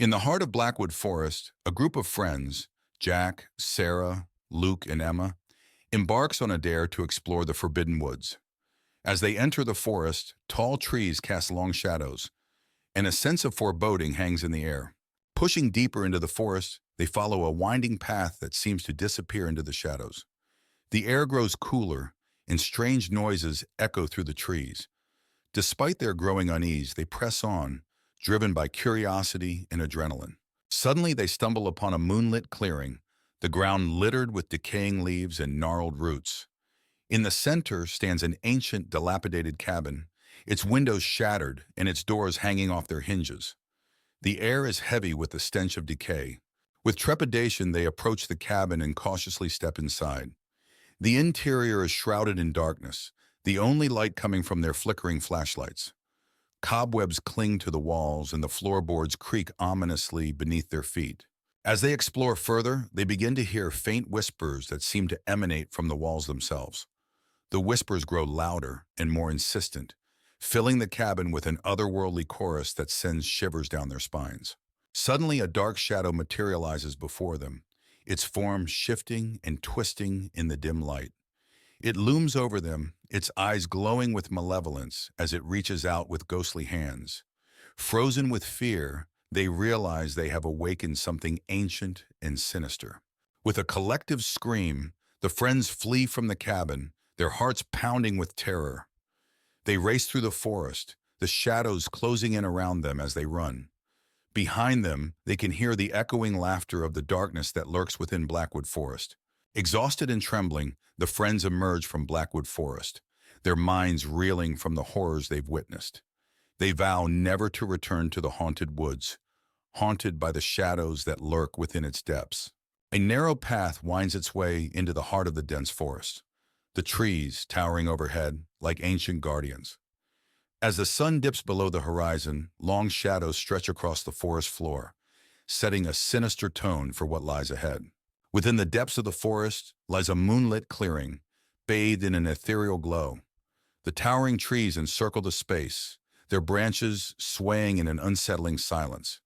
In the heart of Blackwood Forest, a group of friends, Jack, Sarah, Luke, and Emma, embarks on a dare to explore the forbidden woods. As they enter the forest, tall trees cast long shadows, and a sense of foreboding hangs in the air. Pushing deeper into the forest, they follow a winding path that seems to disappear into the shadows. The air grows cooler, and strange noises echo through the trees. Despite their growing unease, they press on, driven by curiosity and adrenaline. Suddenly, they stumble upon a moonlit clearing, the ground littered with decaying leaves and gnarled roots. In the center stands an ancient, dilapidated cabin, its windows shattered and its doors hanging off their hinges. The air is heavy with the stench of decay. With trepidation, they approach the cabin and cautiously step inside. The interior is shrouded in darkness, the only light coming from their flickering flashlights. Cobwebs cling to the walls and the floorboards creak ominously beneath their feet. As they explore further, they begin to hear faint whispers that seem to emanate from the walls themselves. The whispers grow louder and more insistent, filling the cabin with an otherworldly chorus that sends shivers down their spines. Suddenly, a dark shadow materializes before them, its form shifting and twisting in the dim light. It looms over them, its eyes glowing with malevolence as it reaches out with ghostly hands. Frozen with fear, they realize they have awakened something ancient and sinister. With a collective scream, the friends flee from the cabin, their hearts pounding with terror. They race through the forest, the shadows closing in around them as they run. Behind them, they can hear the echoing laughter of the darkness that lurks within Blackwood Forest. Exhausted and trembling, the friends emerge from Blackwood Forest, their minds reeling from the horrors they've witnessed. They vow never to return to the haunted woods, haunted by the shadows that lurk within its depths. A narrow path winds its way into the heart of the dense forest, the trees towering overhead like ancient guardians. As the sun dips below the horizon, long shadows stretch across the forest floor, setting a sinister tone for what lies ahead. Within the depths of the forest lies a moonlit clearing, bathed in an ethereal glow. The towering trees encircle the space, their branches swaying in an unsettling silence.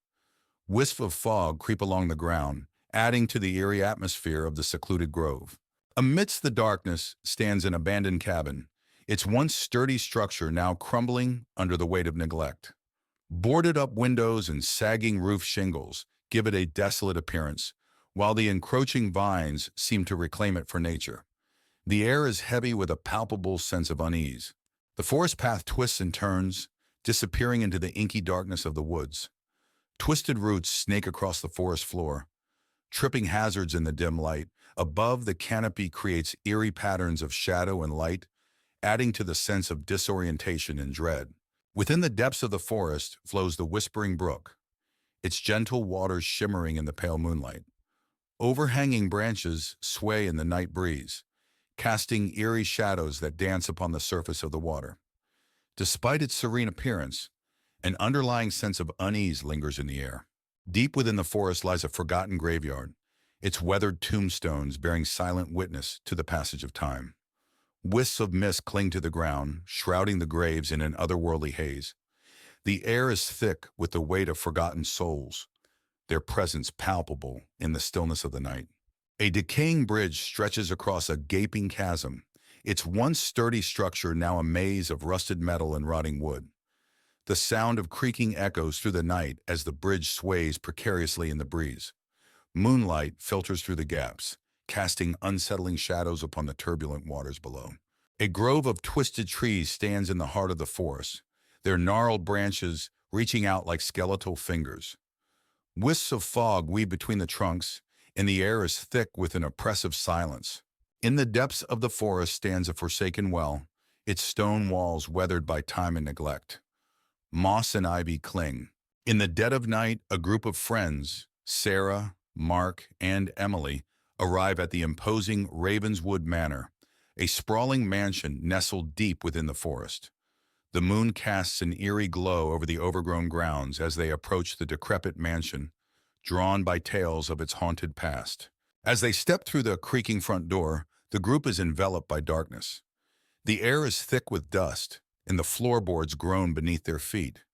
Wisps of fog creep along the ground, adding to the eerie atmosphere of the secluded grove. Amidst the darkness stands an abandoned cabin, its once sturdy structure now crumbling under the weight of neglect. Boarded-up windows and sagging roof shingles give it a desolate appearance, while the encroaching vines seem to reclaim it for nature. The air is heavy with a palpable sense of unease. The forest path twists and turns, disappearing into the inky darkness of the woods. Twisted roots snake across the forest floor, tripping hazards in the dim light. Above, the canopy creates eerie patterns of shadow and light, adding to the sense of disorientation and dread. Within the depths of the forest flows the Whispering Brook, its gentle waters shimmering in the pale moonlight. Overhanging branches sway in the night breeze, casting eerie shadows that dance upon the surface of the water. Despite its serene appearance, an underlying sense of unease lingers in the air. Deep within the forest lies a forgotten graveyard, its weathered tombstones bearing silent witness to the passage of time. Wisps of mist cling to the ground, shrouding the graves in an otherworldly haze. The air is thick with the weight of forgotten souls, their presence palpable in the stillness of the night. A decaying bridge stretches across a gaping chasm, its once sturdy structure now a maze of rusted metal and rotting wood. The sound of creaking echoes through the night as the bridge sways precariously in the breeze. Moonlight filters through the gaps, casting unsettling shadows upon the turbulent waters below. A grove of twisted trees stands in the heart of the forest, their gnarled branches reaching out like skeletal fingers. Wisps of fog weave between the trunks, and the air is thick with an oppressive silence. In the depths of the forest stands a forsaken well, its stone walls weathered by time and neglect. Moss and ivy cling. In the dead of night, a group of friends, Sarah, Mark, and Emily, arrive at the imposing Ravenswood Manor, a sprawling mansion nestled deep within the forest. The moon casts an eerie glow over the overgrown grounds as they approach the decrepit mansion, drawn by tales of its haunted past. As they step through the creaking front door, the group is enveloped by darkness. The air is thick with dust, and the floorboards groan beneath their feet.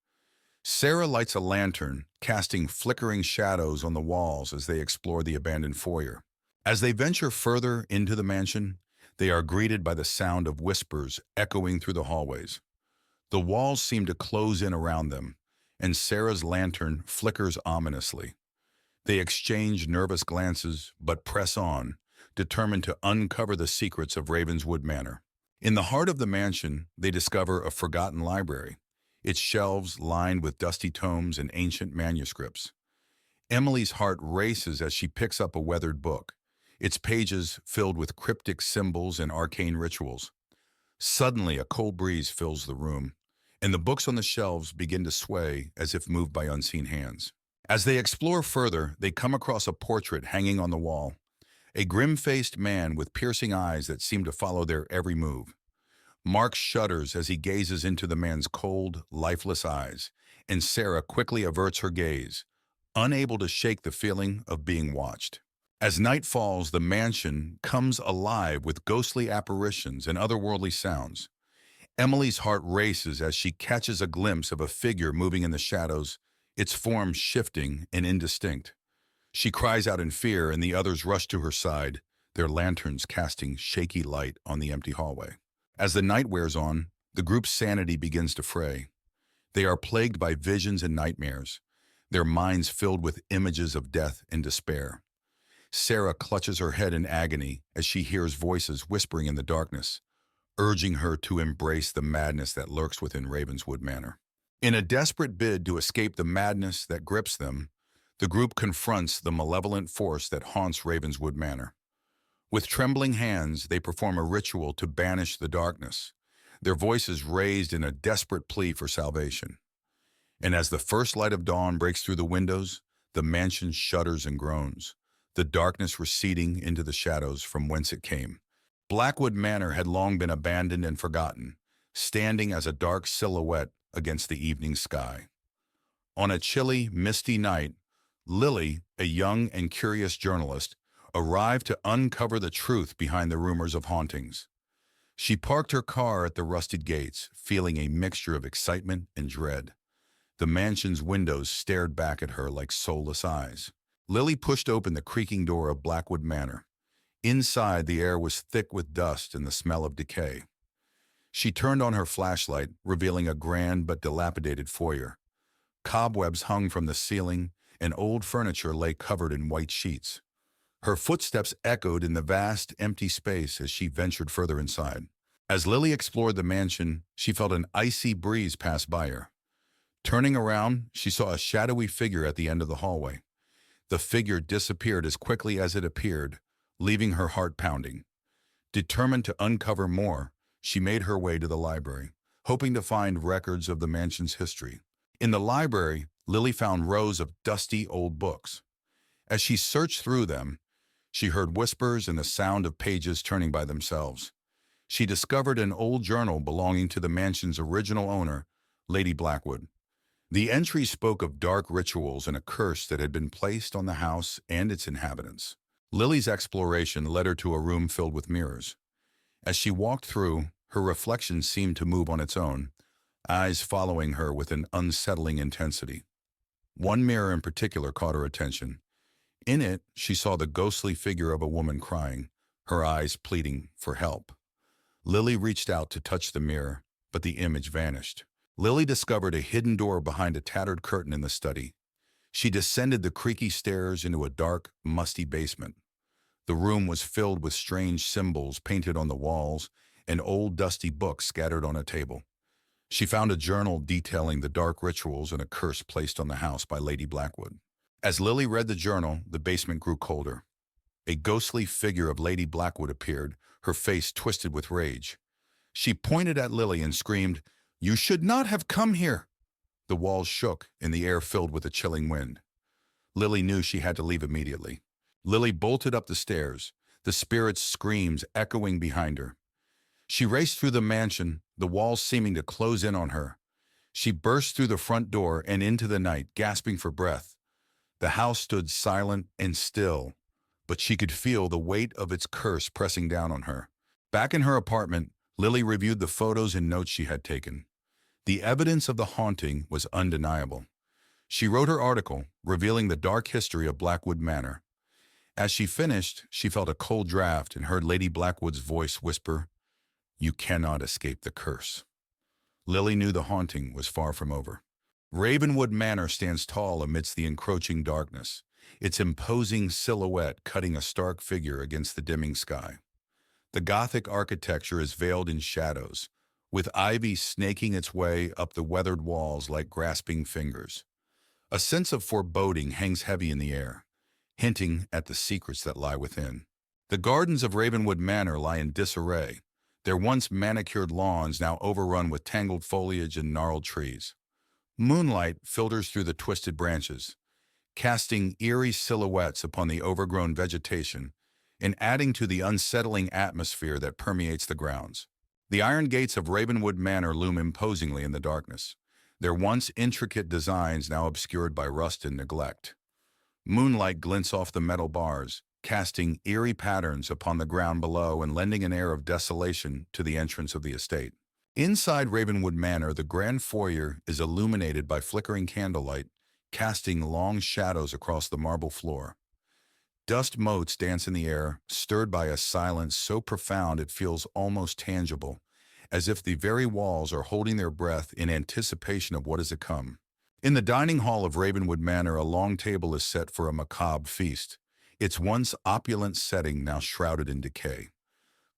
Sarah lights a lantern, casting flickering shadows on the walls as they explore the abandoned foyer. As they venture further into the mansion, they are greeted by the sound of whispers echoing through the hallways. The walls seem to close in around them, and Sarah's lantern flickers ominously. They exchange nervous glances, but press on, determined to uncover the secrets of Ravenswood Manor. In the heart of the mansion, they discover a forgotten library, its shelves lined with dusty tomes and ancient manuscripts. Emily's heart races as she picks up a weathered book, its pages filled with cryptic symbols and arcane rituals. Suddenly, a cold breeze fills the room, and the books on the shelves begin to sway as if moved by unseen hands. As they explore further, they come across a portrait hanging on the wall, a grim-faced man with piercing eyes that seem to follow their every move. Mark shudders as he gazes into the man's cold, lifeless eyes, and Sarah quickly averts her gaze, unable to shake the feeling of being watched. As night falls, the mansion comes alive with ghostly apparitions and otherworldly sounds. Emily's heart races as she catches a glimpse of a figure moving in the shadows, its form shifting and indistinct. She cries out in fear, and the others rush to her side, their lanterns casting shaky light on the empty hallway. As the night wears on, the group's sanity begins to fray. They are plagued by visions and nightmares, their minds filled with images of death and despair. Sarah clutches her head in agony as she hears voices whispering in the darkness, urging her to embrace the madness that lurks within Ravenswood Manor. In a desperate bid to escape the madness that grips them, the group confronts the malevolent force that haunts Ravenswood Manor. With trembling hands, they perform a ritual to banish the darkness, their voices raised in a desperate plea for salvation. And as the first light of dawn breaks through the windows, the mansion shudders and groans, the darkness receding into the shadows from whence it came. Blackwood Manor had long been abandoned and forgotten, standing as a dark silhouette against the evening sky. On a chilly, misty night, Lily, a young and curious journalist, arrived to uncover the truth behind the rumors of hauntings. She parked her car at the rusted gates, feeling a mixture of excitement and dread. The mansion's windows stared back at her like soulless eyes. Lily pushed open the creaking door of Blackwood Manor. Inside, the air was thick with dust and the smell of decay. She turned on her flashlight, revealing a grand but dilapidated foyer. Cobwebs hung from the ceiling, and old furniture lay covered in white sheets. Her footsteps echoed in the vast, empty space as she ventured further inside. As Lily explored the mansion, she felt an icy breeze pass by her. Turning around, she saw a shadowy figure at the end of the hallway. The figure disappeared as quickly as it appeared, leaving her heart pounding. Determined to uncover more, she made her way to the library, hoping to find records of the mansion's history. In the library, Lily found rows of dusty old books. As she searched through them, she heard whispers and the sound of pages turning by themselves. She discovered an old journal belonging to the mansion's original owner, Lady Blackwood. The entry spoke of dark rituals and a curse that had been placed on the house and its inhabitants. Lily's exploration led her to a room filled with mirrors. As she walked through, her reflection seemed to move on its own, eyes following her with an unsettling intensity. One mirror in particular caught her attention. In it, she saw the ghostly figure of a woman crying, her eyes pleading for help. Lily reached out to touch the mirror, but the image vanished. Lily discovered a hidden door behind a tattered curtain in the study. She descended the creaky stairs into a dark, musty basement. The room was filled with strange symbols painted on the walls and old dusty books scattered on a table. She found a journal detailing the dark rituals and a curse placed on the house by Lady Blackwood. As Lily read the journal, the basement grew colder. A ghostly figure of Lady Blackwood appeared, her face twisted with rage. She pointed at Lily and screamed, "You should not have come here!" The walls shook and the air filled with a chilling wind. Lily knew she had to leave immediately. Lily bolted up the stairs, the spirit's screams echoing behind her. She raced through the mansion, the walls seeming to close in on her. She burst through the front door and into the night, gasping for breath. The house stood silent and still, but she could feel the weight of its curse pressing down on her. Back in her apartment, Lily reviewed the photos and notes she had taken. The evidence of the haunting was undeniable. She wrote her article, revealing the dark history of Blackwood Manor. As she finished, she felt a cold draft and heard Lady Blackwood's voice whisper, "You cannot escape the curse." Lily knew the haunting was far from over. Ravenwood Manor stands tall amidst the encroaching darkness, its imposing silhouette cutting a stark figure against the dimming sky. The Gothic architecture is veiled in shadows, with ivy snaking its way up the weathered walls like grasping fingers. A sense of foreboding hangs heavy in the air, hinting at the secrets that lie within. The gardens of Ravenwood Manor lie in disarray, their once manicured lawns now overrun with tangled foliage and gnarled trees. Moonlight filters through the twisted branches, casting eerie silhouettes upon the overgrown vegetation and adding to the unsettling atmosphere that permeates the grounds. The iron gates of Ravenwood Manor loom imposingly in the darkness, their once intricate designs now obscured by rust and neglect. Moonlight glints off the metal bars, casting eerie patterns upon the ground below and lending an air of desolation to the entrance of the estate. Inside Ravenwood Manor, the grand foyer is illuminated by flickering candlelight, casting long shadows across the marble floor. Dust motes dance in the air, stirred by a silence so profound it feels almost tangible, as if the very walls are holding their breath in anticipation of what is to come. In the dining hall of Ravenwood Manor, a long table is set for a macabre feast, its once opulent setting now shrouded in decay.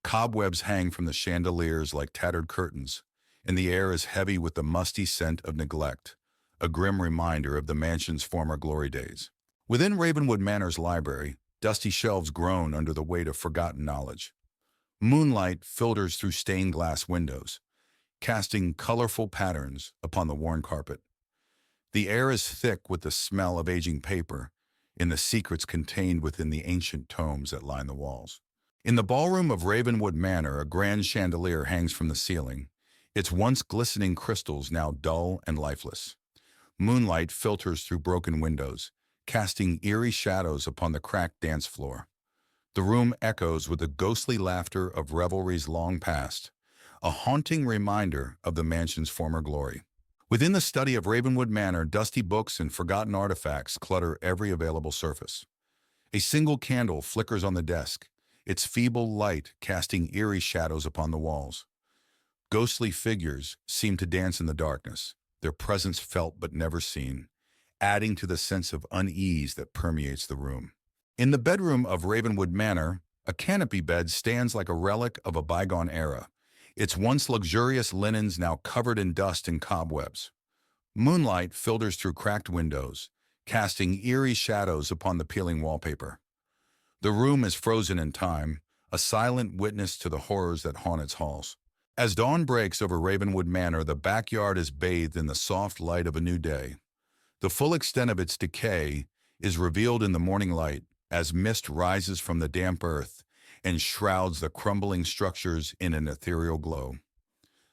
Cobwebs hang from the chandeliers like tattered curtains, and the air is heavy with the musty scent of neglect, a grim reminder of the mansion's former glory days. Within Ravenwood Manor's library, dusty shelves groan under the weight of forgotten knowledge. Moonlight filters through stained glass windows, casting colorful patterns upon the worn carpet. The air is thick with the smell of aging paper and the secrets contained within the ancient tomes that line the walls. In the ballroom of Ravenwood Manor, a grand chandelier hangs from the ceiling, its once glistening crystals now dull and lifeless. Moonlight filters through broken windows, casting eerie shadows upon the cracked dance floor. The room echoes with the ghostly laughter of revelries long past, a haunting reminder of the mansion's former glory. Within the study of Ravenwood Manor, dusty books and forgotten artifacts clutter every available surface. A single candle flickers on the desk, its feeble light casting eerie shadows upon the walls. Ghostly figures seem to dance in the darkness, their presence felt but never seen, adding to the sense of unease that permeates the room. In the bedroom of Ravenwood Manor, a canopy bed stands like a relic of a bygone era, its once luxurious linens now covered in dust and cobwebs. Moonlight filters through cracked windows, casting eerie shadows upon the peeling wallpaper. The room is frozen in time, a silent witness to the horrors that haunt its halls. As dawn breaks over Ravenwood Manor, the backyard is bathed in the soft light of a new day. The full extent of its decay is revealed in the morning light as mist rises from the damp earth and shrouds the crumbling structures in an ethereal glow.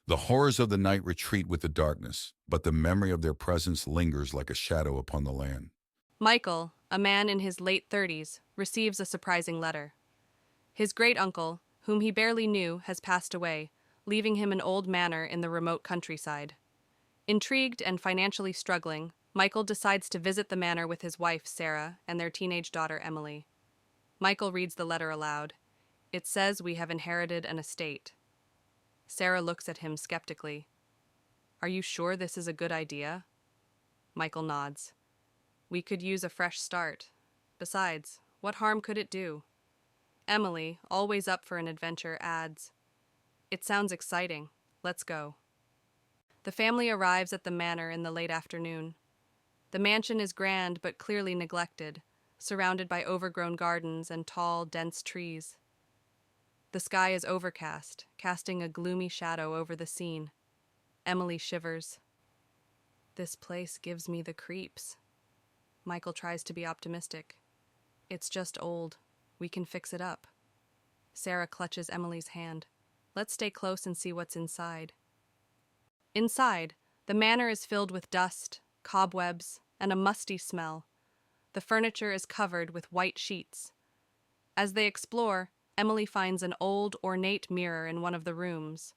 The horrors of the night retreat with the darkness, but the memory of their presence lingers like a shadow upon the land. Michael, a man in his late 30s, receives a surprising letter. His great-uncle, whom he barely knew, has passed away, leaving him an old manor in the remote countryside. Intrigued and financially struggling, Michael decides to visit the manor with his wife, Sarah, and their teenage daughter, Emily. Michael reads the letter aloud. It says we have inherited an estate. Sarah looks at him skeptically. Are you sure this is a good idea? Michael nods. We could use a fresh start. Besides, what harm could it do? Emily, always up for an adventure, adds, It sounds exciting. Let's go. The family arrives at the manor in the late afternoon. The mansion is grand but clearly neglected, surrounded by overgrown gardens and tall, dense trees. The sky is overcast, casting a gloomy shadow over the scene. Emily shivers. This place gives me the creeps. Michael tries to be optimistic. It's just old. We can fix it up. Sarah clutches Emily's hand. Let's stay close and see what's inside. Inside, the manor is filled with dust, cobwebs, and a musty smell. The furniture is covered with white sheets. As they explore, Emily finds an old, ornate mirror in one of the rooms.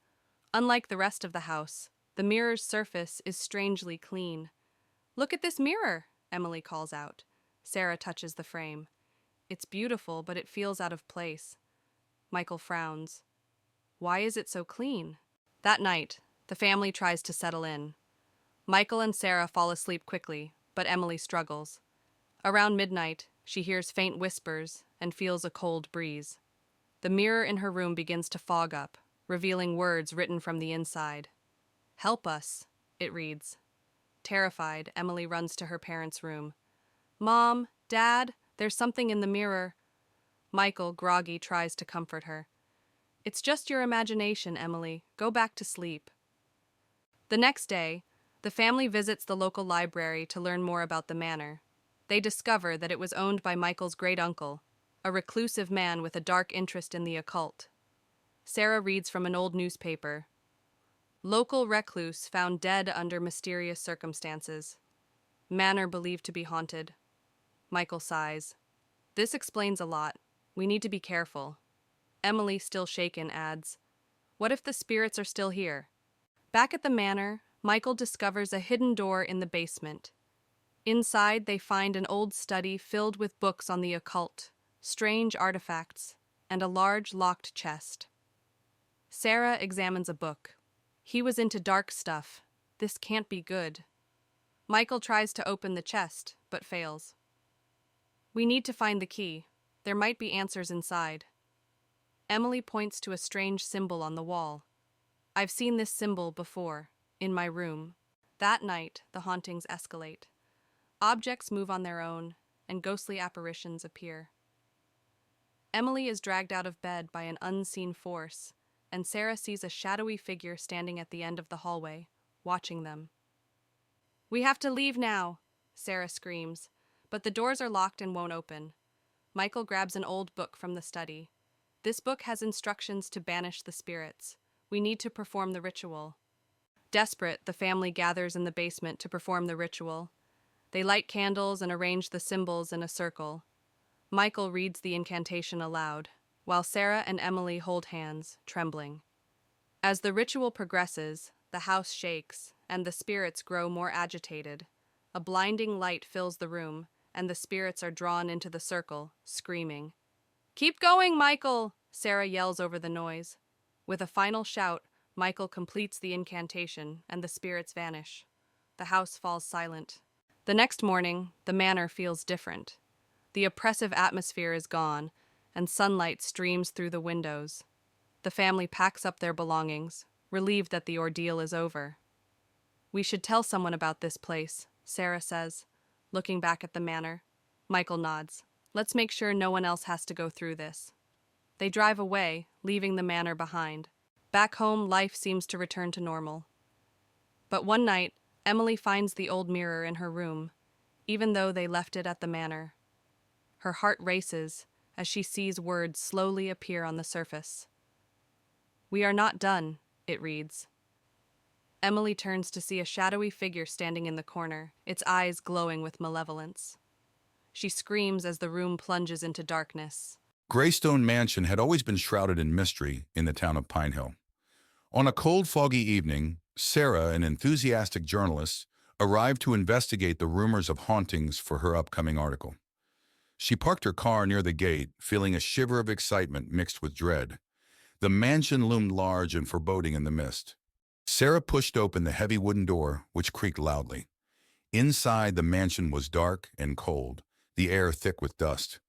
Unlike the rest of the house, the mirror's surface is strangely clean. Look at this mirror, Emily calls out. Sarah touches the frame. It's beautiful, but it feels out of place. Michael frowns. Why is it so clean? That night, the family tries to settle in. Michael and Sarah fall asleep quickly, but Emily struggles. Around midnight, she hears faint whispers and feels a cold breeze. The mirror in her room begins to fog up, revealing words written from the inside. "Help us," it reads. Terrified, Emily runs to her parents' room. "Mom, Dad, there's something in the mirror." Michael, groggy, tries to comfort her. "It's just your imagination, Emily. Go back to sleep." The next day, the family visits the local library to learn more about the manor. They discover that it was owned by Michael's great-uncle, a reclusive man with a dark interest in the occult. Sarah reads from an old newspaper. Local recluse found dead under mysterious circumstances. Manor believed to be haunted. Michael sighs. This explains a lot. We need to be careful. Emily, still shaken, adds, "What if the spirits are still here?" Back at the manor, Michael discovers a hidden door in the basement. Inside, they find an old study filled with books on the occult, strange artifacts, and a large locked chest. Sarah examines a book. He was into dark stuff. This can't be good. Michael tries to open the chest, but fails. We need to find the key. There might be answers inside. Emily points to a strange symbol on the wall. I've seen this symbol before, in my room. That night, the hauntings escalate. Objects move on their own, and ghostly apparitions appear. Emily is dragged out of bed by an unseen force, and Sarah sees a shadowy figure standing at the end of the hallway, watching them. "We have to leave now," Sarah screams, but the doors are locked and won't open. Michael grabs an old book from the study. This book has instructions to banish the spirits. We need to perform the ritual. Desperate, the family gathers in the basement to perform the ritual. They light candles and arrange the symbols in a circle. Michael reads the incantation aloud, while Sarah and Emily hold hands, trembling. As the ritual progresses, the house shakes, and the spirits grow more agitated. A blinding light fills the room, and the spirits are drawn into the circle, screaming. "Keep going, Michael!" Sarah yells over the noise. With a final shout, Michael completes the incantation, and the spirits vanish. The house falls silent. The next morning, the manor feels different. The oppressive atmosphere is gone, and sunlight streams through the windows. The family packs up their belongings, relieved that the ordeal is over. "We should tell someone about this place," Sarah says, looking back at the manor. Michael nods. "Let's make sure no one else has to go through this." They drive away, leaving the manor behind. Back home, life seems to return to normal. But one night, Emily finds the old mirror in her room, even though they left it at the manor. Her heart races as she sees words slowly appear on the surface. "We are not done," it reads. Emily turns to see a shadowy figure standing in the corner, its eyes glowing with malevolence. She screams as the room plunges into darkness. Greystone Mansion had always been shrouded in mystery in the town of Pine Hill. On a cold, foggy evening, Sarah, an enthusiastic journalist, arrived to investigate the rumors of hauntings for her upcoming article. She parked her car near the gate, feeling a shiver of excitement mixed with dread. The mansion loomed large and foreboding in the mist. Sarah pushed open the heavy wooden door, which creaked loudly. Inside, the mansion was dark and cold, the air thick with dust.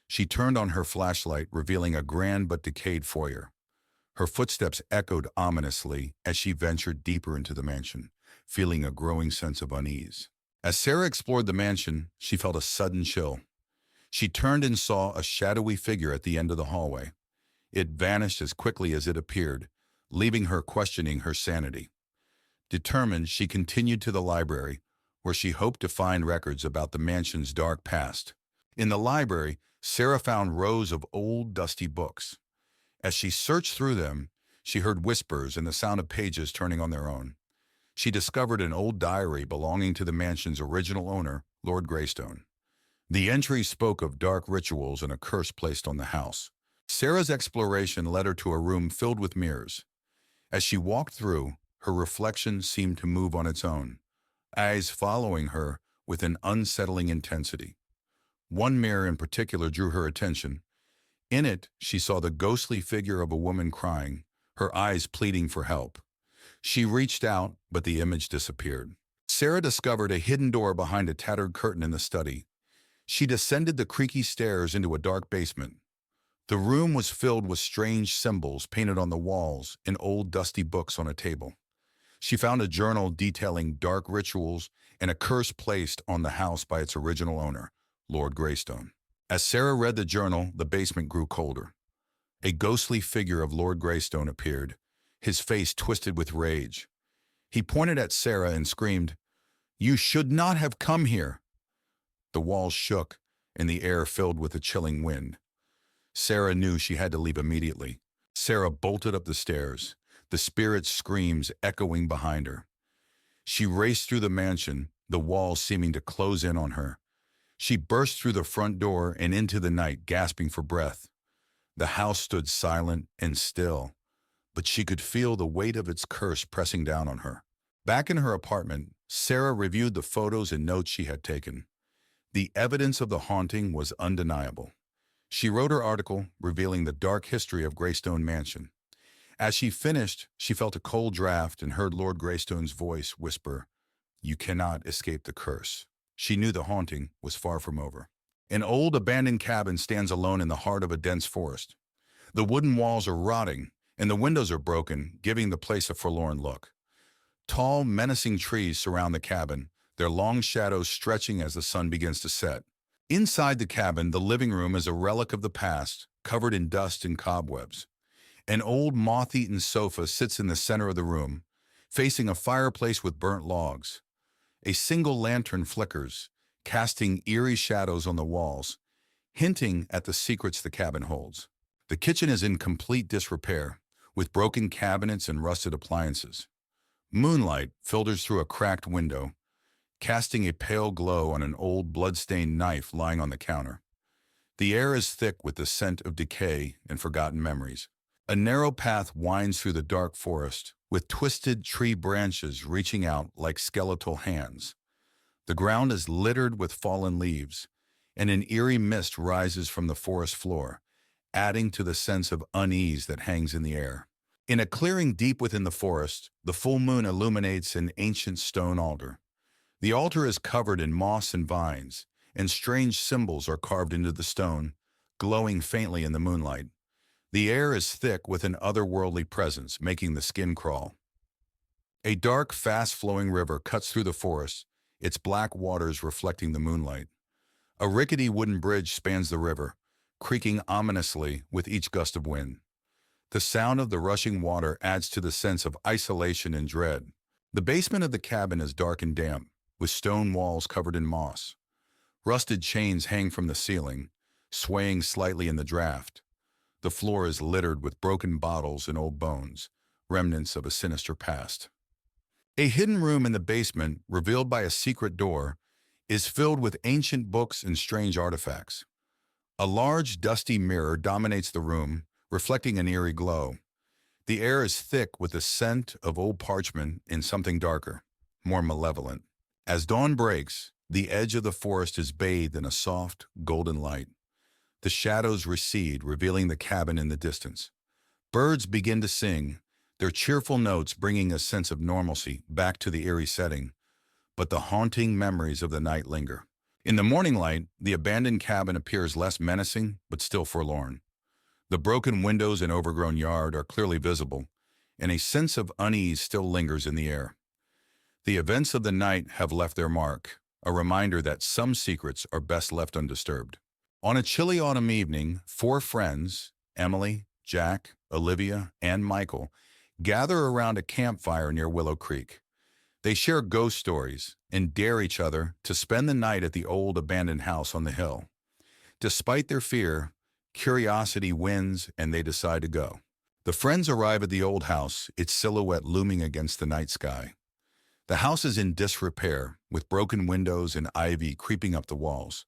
She turned on her flashlight, revealing a grand but decayed foyer. Her footsteps echoed ominously as she ventured deeper into the mansion, feeling a growing sense of unease. As Sarah explored the mansion, she felt a sudden chill. She turned and saw a shadowy figure at the end of the hallway. It vanished as quickly as it appeared, leaving her questioning her sanity. Determined, she continued to the library, where she hoped to find records about the mansion's dark past. In the library, Sarah found rows of old, dusty books. As she searched through them, she heard whispers and the sound of pages turning on their own. She discovered an old diary belonging to the mansion's original owner, Lord Greystone. The entry spoke of dark rituals and a curse placed on the house. Sarah's exploration led her to a room filled with mirrors. As she walked through, her reflection seemed to move on its own, eyes following her with an unsettling intensity. One mirror in particular drew her attention. In it, she saw the ghostly figure of a woman crying, her eyes pleading for help. She reached out, but the image disappeared. Sarah discovered a hidden door behind a tattered curtain in the study. She descended the creaky stairs into a dark basement. The room was filled with strange symbols painted on the walls and old dusty books on a table. She found a journal detailing dark rituals and a curse placed on the house by its original owner, Lord Greystone. As Sarah read the journal, the basement grew colder. A ghostly figure of Lord Greystone appeared, his face twisted with rage. He pointed at Sarah and screamed, "You should not have come here!" The walls shook, and the air filled with a chilling wind. Sarah knew she had to leave immediately. Sarah bolted up the stairs, the spirit's screams echoing behind her. She raced through the mansion, the walls seeming to close in on her. She burst through the front door and into the night, gasping for breath. The house stood silent and still, but she could feel the weight of its curse pressing down on her. Back in her apartment, Sarah reviewed the photos and notes she had taken. The evidence of the haunting was undeniable. She wrote her article, revealing the dark history of Greystone Mansion. As she finished, she felt a cold draft and heard Lord Greystone's voice whisper, "You cannot escape the curse." She knew the haunting was far from over. An old abandoned cabin stands alone in the heart of a dense forest. The wooden walls are rotting, and the windows are broken, giving the place a forlorn look. Tall, menacing trees surround the cabin, their long shadows stretching as the sun begins to set. Inside the cabin, the living room is a relic of the past, covered in dust and cobwebs. An old moth-eaten sofa sits in the center of the room, facing a fireplace with burnt logs. A single lantern flickers, casting eerie shadows on the walls, hinting at the secrets the cabin holds. The kitchen is in complete disrepair, with broken cabinets and rusted appliances. Moonlight filters through a cracked window, casting a pale glow on an old blood-stained knife lying on the counter. The air is thick with the scent of decay and forgotten memories. A narrow path winds through the dark forest, with twisted tree branches reaching out like skeletal hands. The ground is littered with fallen leaves, and an eerie mist rises from the forest floor, adding to the sense of unease that hangs in the air. In a clearing deep within the forest, the full moon illuminates an ancient stone altar. The altar is covered in moss and vines, and strange symbols are carved into the stone, glowing faintly in the moonlight. The air is thick with an otherworldly presence, making the skin crawl. A dark, fast-flowing river cuts through the forest, its black waters reflecting the moonlight. A rickety wooden bridge spans the river, creaking ominously with each gust of wind. The sound of the rushing water adds to the sense of isolation and dread. The basement of the cabin is dark and damp, with stone walls covered in moss. Rusted chains hang from the ceiling, swaying slightly in the draft. The floor is littered with broken bottles and old bones, remnants of a sinister past. A hidden room in the basement, revealed by a secret door, is filled with ancient books and strange artifacts. A large, dusty mirror dominates the room, reflecting an eerie glow. The air is thick with the scent of old parchment and something darker, more malevolent. As dawn breaks, the edge of the forest is bathed in a soft, golden light. The shadows recede, revealing the cabin in the distance. Birds begin to sing, their cheerful notes bringing a sense of normalcy back to the eerie setting. But the haunting memories of the night linger. In the morning light, the abandoned cabin appears less menacing, but still forlorn. The broken windows and overgrown yard are clearly visible, and a sense of unease still lingers in the air. The events of the night have left their mark, a reminder that some secrets are best left undisturbed. On a chilly autumn evening, 4 friends, Emily, Jack, Olivia, and Michael, gather around a campfire near Willow Creek. They share ghost stories and dare each other to spend the night at the old abandoned house on the hill. Despite their fear, curiosity wins and they decide to go. The friends arrive at the old house, its silhouette looming against the night sky. The house is in disrepair, with broken windows and ivy creeping up the walls.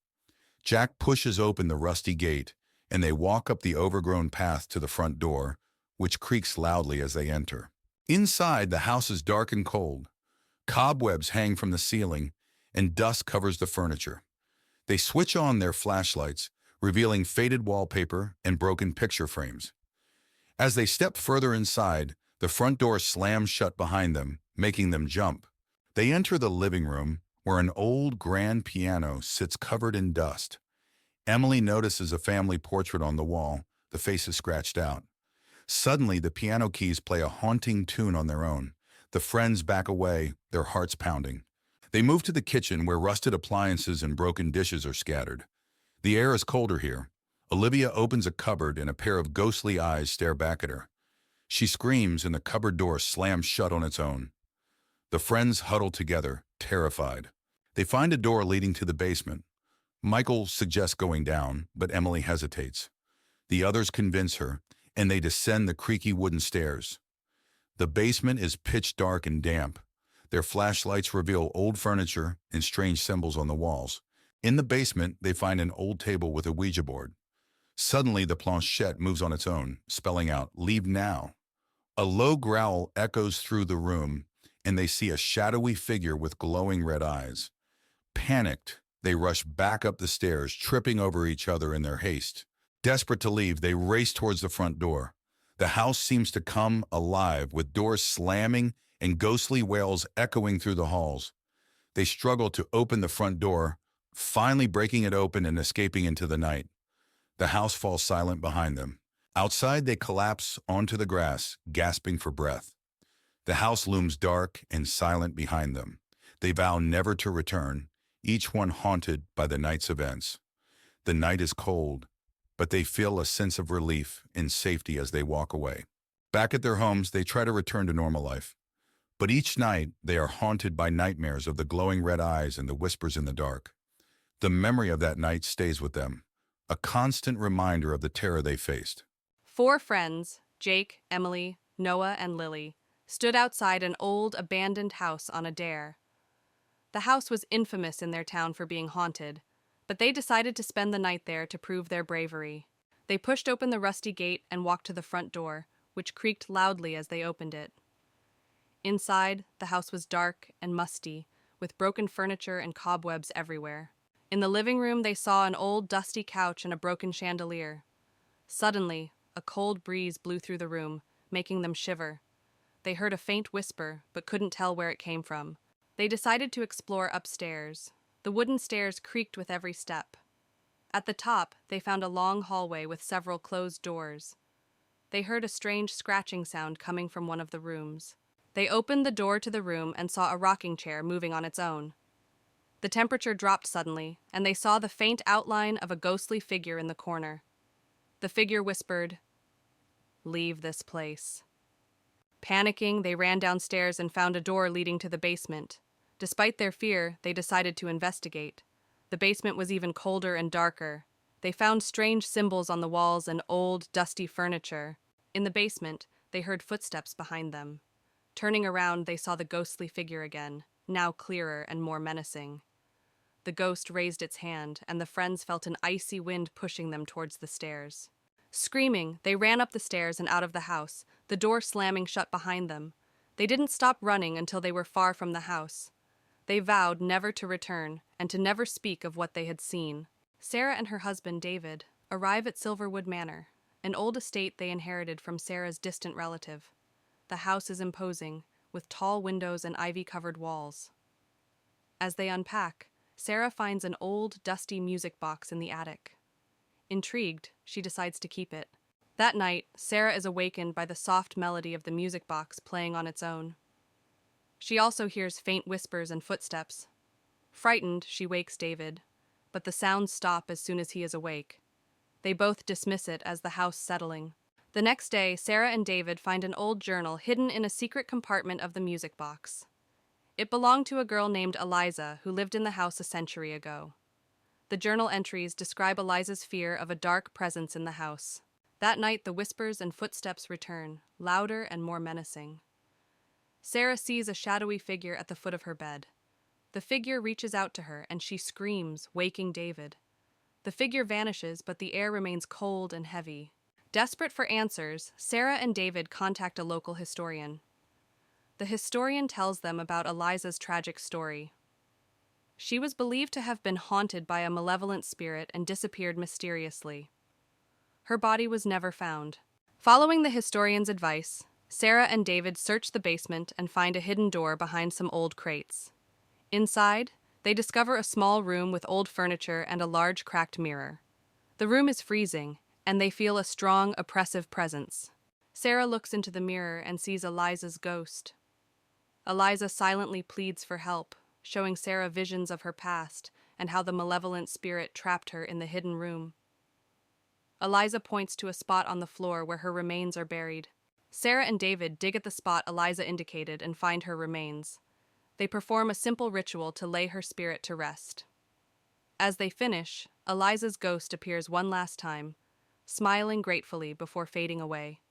Jack pushes open the rusty gate, and they walk up the overgrown path to the front door, which creaks loudly as they enter. Inside, the house is dark and cold. Cobwebs hang from the ceiling, and dust covers the furniture. They switch on their flashlights, revealing faded wallpaper and broken picture frames. As they step further inside, the front door slams shut behind them, making them jump. They enter the living room, where an old grand piano sits covered in dust. Emily notices a family portrait on the wall, the face is scratched out. Suddenly, the piano keys play a haunting tune on their own. The friends back away, their hearts pounding. They move to the kitchen, where rusted appliances and broken dishes are scattered. The air is colder here. Olivia opens a cupboard and a pair of ghostly eyes stare back at her. She screams and the cupboard door slams shut on its own. The friends huddle together, terrified. They find a door leading to the basement. Michael suggests going down, but Emily hesitates. The others convince her, and they descend the creaky wooden stairs. The basement is pitch dark and damp. Their flashlights reveal old furniture and strange symbols on the walls. In the basement, they find an old table with a Ouija board. Suddenly, the planchette moves on its own, spelling out, "Leave now." A low growl echoes through the room, and they see a shadowy figure with glowing red eyes. Panicked, they rush back up the stairs, tripping over each other in their haste. Desperate to leave, they race towards the front door. The house seems to come alive, with doors slamming and ghostly wails echoing through the halls. They struggle to open the front door, finally breaking it open and escaping into the night. The house falls silent behind them. Outside, they collapse onto the grass, gasping for breath. The house looms dark and silent behind them. They vow never to return, each one haunted by the night's events. The night is cold, but they feel a sense of relief and safety as they walk away. Back at their homes, they try to return to normal life. But each night, they are haunted by nightmares of the glowing red eyes and the whispers in the dark. The memory of that night stays with them, a constant reminder of the terror they faced. 4 friends, Jake, Emily, Noah, and Lily, stood outside an old, abandoned house on a dare. The house was infamous in their town for being haunted, but they decided to spend the night there to prove their bravery. They pushed open the rusty gate and walked to the front door, which creaked loudly as they opened it. Inside, the house was dark and musty, with broken furniture and cobwebs everywhere. In the living room, they saw an old, dusty couch and a broken chandelier. Suddenly, a cold breeze blew through the room, making them shiver. They heard a faint whisper, but couldn't tell where it came from. They decided to explore upstairs. The wooden stairs creaked with every step. At the top, they found a long hallway with several closed doors. They heard a strange scratching sound coming from one of the rooms. They opened the door to the room and saw a rocking chair moving on its own. The temperature dropped suddenly, and they saw the faint outline of a ghostly figure in the corner. The figure whispered, "Leave this place." Panicking, they ran downstairs and found a door leading to the basement. Despite their fear, they decided to investigate. The basement was even colder and darker. They found strange symbols on the walls and old, dusty furniture. In the basement, they heard footsteps behind them. Turning around, they saw the ghostly figure again, now clearer and more menacing. The ghost raised its hand, and the friends felt an icy wind pushing them towards the stairs. Screaming, they ran up the stairs and out of the house, the door slamming shut behind them. They didn't stop running until they were far from the house. They vowed never to return, and to never speak of what they had seen. Sarah and her husband, David, arrive at Silverwood Manor, an old estate they inherited from Sarah's distant relative. The house is imposing, with tall windows and ivy-covered walls. As they unpack, Sarah finds an old, dusty music box in the attic. Intrigued, she decides to keep it. That night, Sarah is awakened by the soft melody of the music box playing on its own. She also hears faint whispers and footsteps. Frightened, she wakes David, but the sounds stop as soon as he is awake. They both dismiss it as the house settling. The next day, Sarah and David find an old journal hidden in a secret compartment of the music box. It belonged to a girl named Eliza who lived in the house a century ago. The journal entries describe Eliza's fear of a dark presence in the house. That night, the whispers and footsteps return, louder and more menacing. Sarah sees a shadowy figure at the foot of her bed. The figure reaches out to her, and she screams, waking David. The figure vanishes, but the air remains cold and heavy. Desperate for answers, Sarah and David contact a local historian. the historian tells them about Eliza's tragic story. She was believed to have been haunted by a malevolent spirit and disappeared mysteriously. Her body was never found. Following the historian's advice, Sarah and David search the basement and find a hidden door behind some old crates. Inside, they discover a small room with old furniture and a large cracked mirror. The room is freezing, and they feel a strong, oppressive presence. Sarah looks into the mirror and sees Eliza's ghost. Eliza silently pleads for help, showing Sarah visions of her past and how the malevolent spirit trapped her in the hidden room. Eliza points to a spot on the floor where her remains are buried. Sarah and David dig at the spot Eliza indicated and find her remains. They perform a simple ritual to lay her spirit to rest. As they finish, Eliza's ghost appears one last time, smiling gratefully before fading away.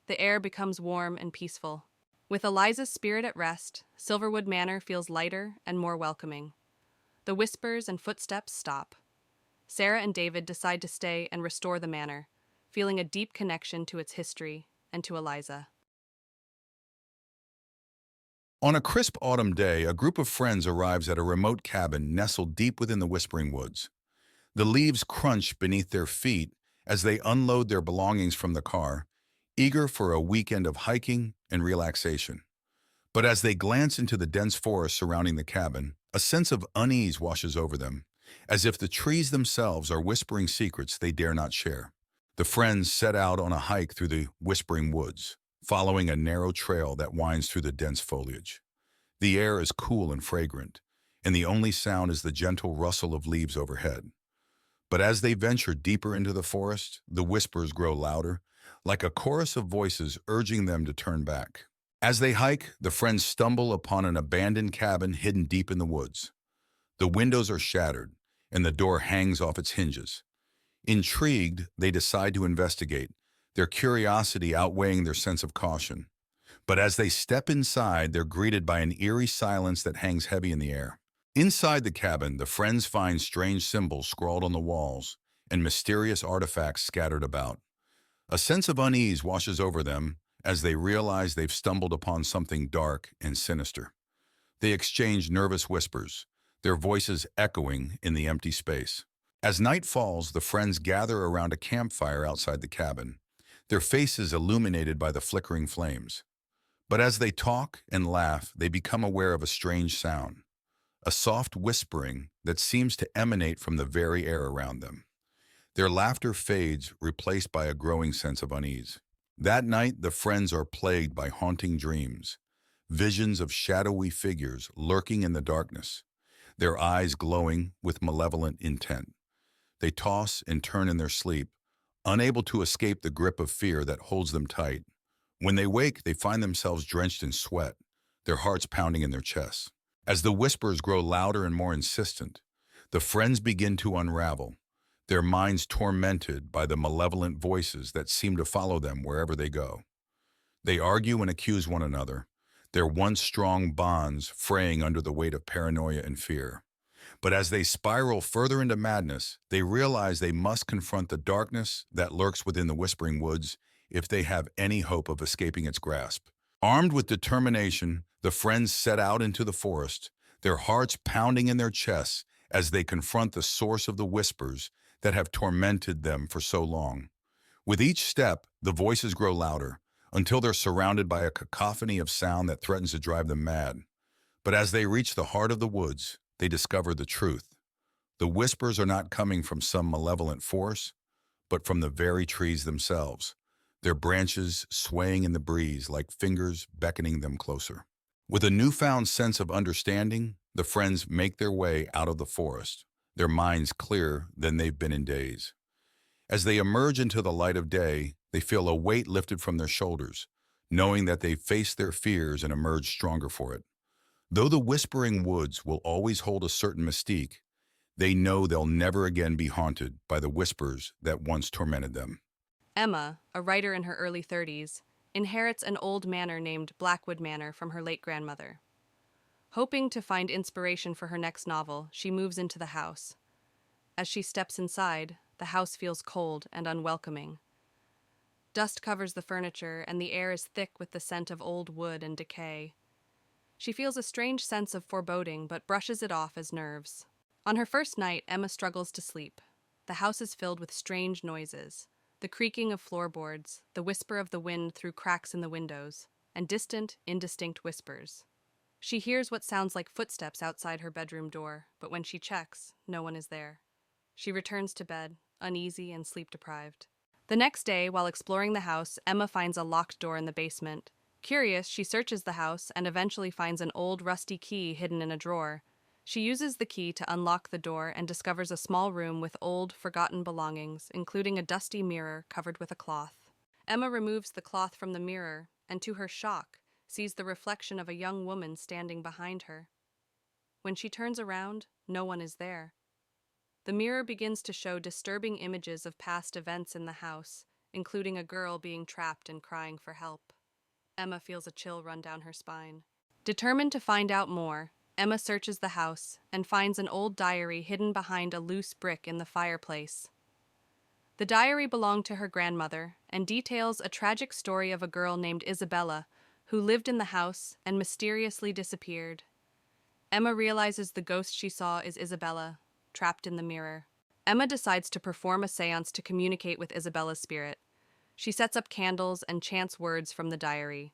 The air becomes warm and peaceful. With Eliza's spirit at rest, Silverwood Manor feels lighter and more welcoming. The whispers and footsteps stop. Sarah and David decide to stay and restore the manor, feeling a deep connection to its history and to Eliza. On a crisp autumn day, a group of friends arrives at a remote cabin nestled deep within the Whispering Woods. The leaves crunch beneath their feet as they unload their belongings from the car, eager for a weekend of hiking and relaxation. But as they glance into the dense forest surrounding the cabin, a sense of unease washes over them, as if the trees themselves are whispering secrets they dare not share. The friends set out on a hike through the Whispering Woods, following a narrow trail that winds through the dense foliage. The air is cool and fragrant, and the only sound is the gentle rustle of leaves overhead. But as they venture deeper into the forest, the whispers grow louder, like a chorus of voices urging them to turn back. As they hike, the friends stumble upon an abandoned cabin hidden deep in the woods. The windows are shattered, and the door hangs off its hinges. Intrigued, they decide to investigate, their curiosity outweighing their sense of caution. But as they step inside, they're greeted by an eerie silence that hangs heavy in the air. Inside the cabin, the friends find strange symbols scrawled on the walls and mysterious artifacts scattered about. A sense of unease washes over them as they realize they've stumbled upon something dark and sinister. They exchange nervous whispers, their voices echoing in the empty space. As night falls, the friends gather around a campfire outside the cabin, their faces illuminated by the flickering flames. But as they talk and laugh, they become aware of a strange sound, a soft whispering that seems to emanate from the very air around them. Their laughter fades, replaced by a growing sense of unease. That night, the friends are plagued by haunting dreams, visions of shadowy figures lurking in the darkness, their eyes glowing with malevolent intent. They toss and turn in their sleep, unable to escape the grip of fear that holds them tight. When they wake, they find themselves drenched in sweat, their hearts pounding in their chests. As the whispers grow louder and more insistent, the friends begin to unravel, their minds tormented by the malevolent voices that seem to follow them wherever they go. They argue and accuse one another, their once strong bonds fraying under the weight of paranoia and fear. But as they spiral further into madness, they realize they must confront the darkness that lurks within the Whispering Woods if they have any hope of escaping its grasp. Armed with determination, the friends set out into the forest, their hearts pounding in their chests as they confront the source of the whispers that have tormented them for so long. With each step, the voices grow louder, until they're surrounded by a cacophony of sound that threatens to drive them mad. But as they reach the heart of the woods, they discover the truth. The whispers are not coming from some malevolent force, but from the very trees themselves, their branches swaying in the breeze like fingers beckoning them closer. With a newfound sense of understanding, the friends make their way out of the forest, their minds clearer than they've been in days. As they emerge into the light of day, they feel a weight lifted from their shoulders, knowing that they've faced their fears and emerged stronger for it. Though the Whispering Woods will always hold a certain mystique, they know they'll never again be haunted by the whispers that once tormented them. Emma, a writer in her early 30s, inherits an old manor named Blackwood Manor from her late grandmother. Hoping to find inspiration for her next novel, she moves into the house. As she steps inside, the house feels cold and unwelcoming. Dust covers the furniture, and the air is thick with the scent of old wood and decay. She feels a strange sense of foreboding but brushes it off as nerves. On her first night, Emma struggles to sleep. The house is filled with strange noises: the creaking of floorboards, the whisper of the wind through cracks in the windows, and distant, indistinct whispers. She hears what sounds like footsteps outside her bedroom door, but when she checks, no one is there. She returns to bed, uneasy and sleep-deprived. The next day, while exploring the house, Emma finds a locked door in the basement. Curious, she searches the house and eventually finds an old rusty key hidden in a drawer. She uses the key to unlock the door and discovers a small room with old, forgotten belongings, including a dusty mirror covered with a cloth. Emma removes the cloth from the mirror and, to her shock, sees the reflection of a young woman standing behind her. When she turns around, no one is there. The mirror begins to show disturbing images of past events in the house, including a girl being trapped and crying for help. Emma feels a chill run down her spine. Determined to find out more, Emma searches the house and finds an old diary hidden behind a loose brick in the fireplace. The diary belonged to her grandmother and details a tragic story of a girl named Isabella who lived in the house and mysteriously disappeared. Emma realizes the ghost she saw is Isabella, trapped in the mirror. Emma decides to perform a seance to communicate with Isabella's spirit. She sets up candles and chants words from the diary.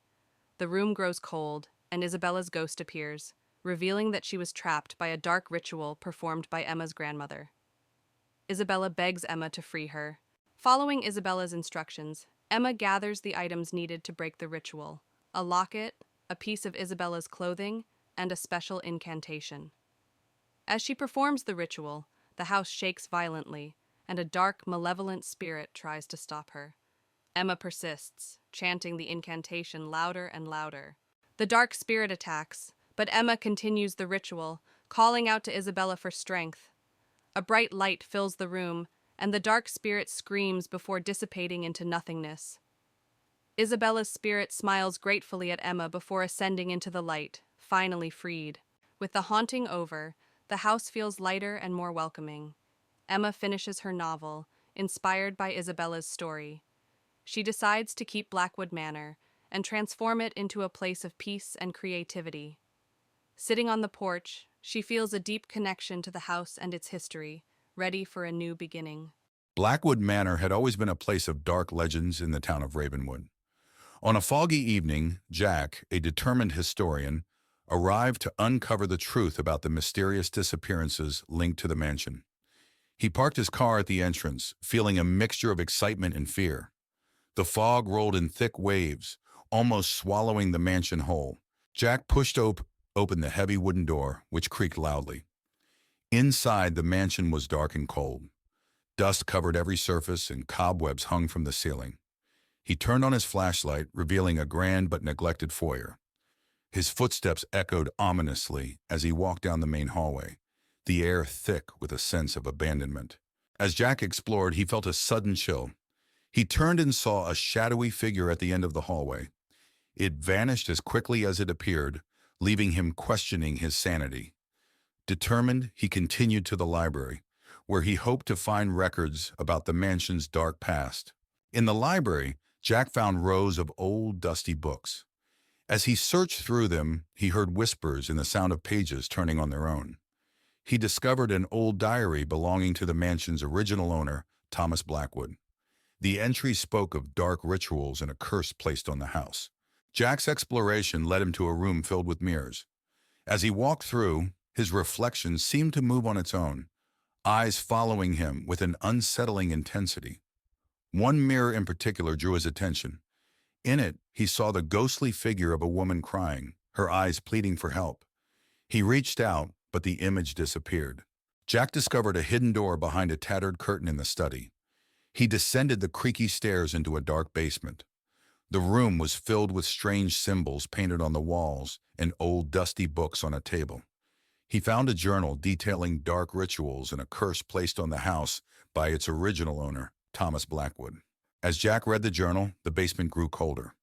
The room grows cold, and Isabella's ghost appears, revealing that she was trapped by a dark ritual performed by Emma's grandmother. Isabella begs Emma to free her. Following Isabella's instructions, Emma gathers the items needed to break the ritual: a locket, a piece of Isabella's clothing, and a special incantation. As she performs the ritual, the house shakes violently, and a dark, malevolent spirit tries to stop her. Emma persists, chanting the incantation louder and louder. The dark spirit attacks, but Emma continues the ritual, calling out to Isabella for strength. A bright light fills the room, and the dark spirit screams before dissipating into nothingness. Isabella's spirit smiles gratefully at Emma before ascending into the light, finally freed. With the haunting over, the house feels lighter and more welcoming. Emma finishes her novel, inspired by Isabella's story. She decides to keep Blackwood Manor and transform it into a place of peace and creativity. Sitting on the porch, she feels a deep connection to the house and its history, ready for a new beginning. Blackwood Manor had always been a place of dark legends in the town of Ravenwood. On a foggy evening, Jack, a determined historian, arrived to uncover the truth about the mysterious disappearances linked to the mansion. He parked his car at the entrance, feeling a mixture of excitement and fear. The fog rolled in thick waves, almost swallowing the mansion whole. Jack pushed open the heavy wooden door, which creaked loudly. Inside, the mansion was dark and cold. Dust covered every surface and cobwebs hung from the ceiling. He turned on his flashlight, revealing a grand but neglected foyer. His footsteps echoed ominously as he walked down the main hallway, the air thick with a sense of abandonment. As Jack explored, he felt a sudden chill. He turned and saw a shadowy figure at the end of the hallway. It vanished as quickly as it appeared, leaving him questioning his sanity. Determined, he continued to the library, where he hoped to find records about the mansion's dark past. In the library, Jack found rows of old, dusty books. As he searched through them, he heard whispers and the sound of pages turning on their own. He discovered an old diary belonging to the mansion's original owner, Thomas Blackwood. The entry spoke of dark rituals and a curse placed on the house. Jack's exploration led him to a room filled with mirrors. As he walked through, his reflection seemed to move on its own, eyes following him with an unsettling intensity. One mirror in particular drew his attention. In it, he saw the ghostly figure of a woman crying, her eyes pleading for help. He reached out, but the image disappeared. Jack discovered a hidden door behind a tattered curtain in the study. He descended the creaky stairs into a dark basement. The room was filled with strange symbols painted on the walls and old dusty books on a table. He found a journal detailing dark rituals and a curse placed on the house by its original owner, Thomas Blackwood. As Jack read the journal, the basement grew colder.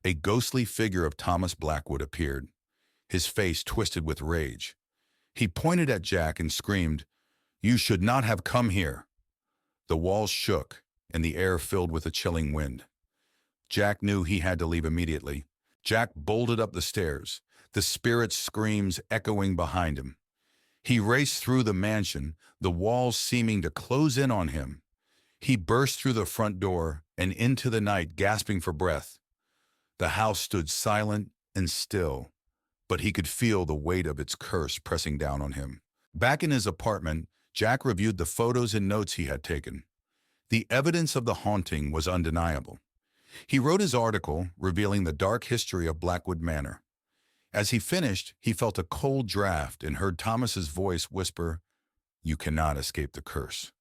A ghostly figure of Thomas Blackwood appeared, his face twisted with rage. He pointed at Jack and screamed, "You should not have come here." The walls shook, and the air filled with a chilling wind. Jack knew he had to leave immediately. Jack bolted up the stairs, the spirit's screams echoing behind him. He raced through the mansion, the walls seeming to close in on him. He burst through the front door and into the night, gasping for breath. The house stood silent and still, but he could feel the weight of its curse pressing down on him. Back in his apartment, Jack reviewed the photos and notes he had taken. The evidence of the haunting was undeniable. He wrote his article revealing the dark history of Blackwood Manor. As he finished, he felt a cold draft and heard Thomas's voice whisper, "You cannot escape the curse."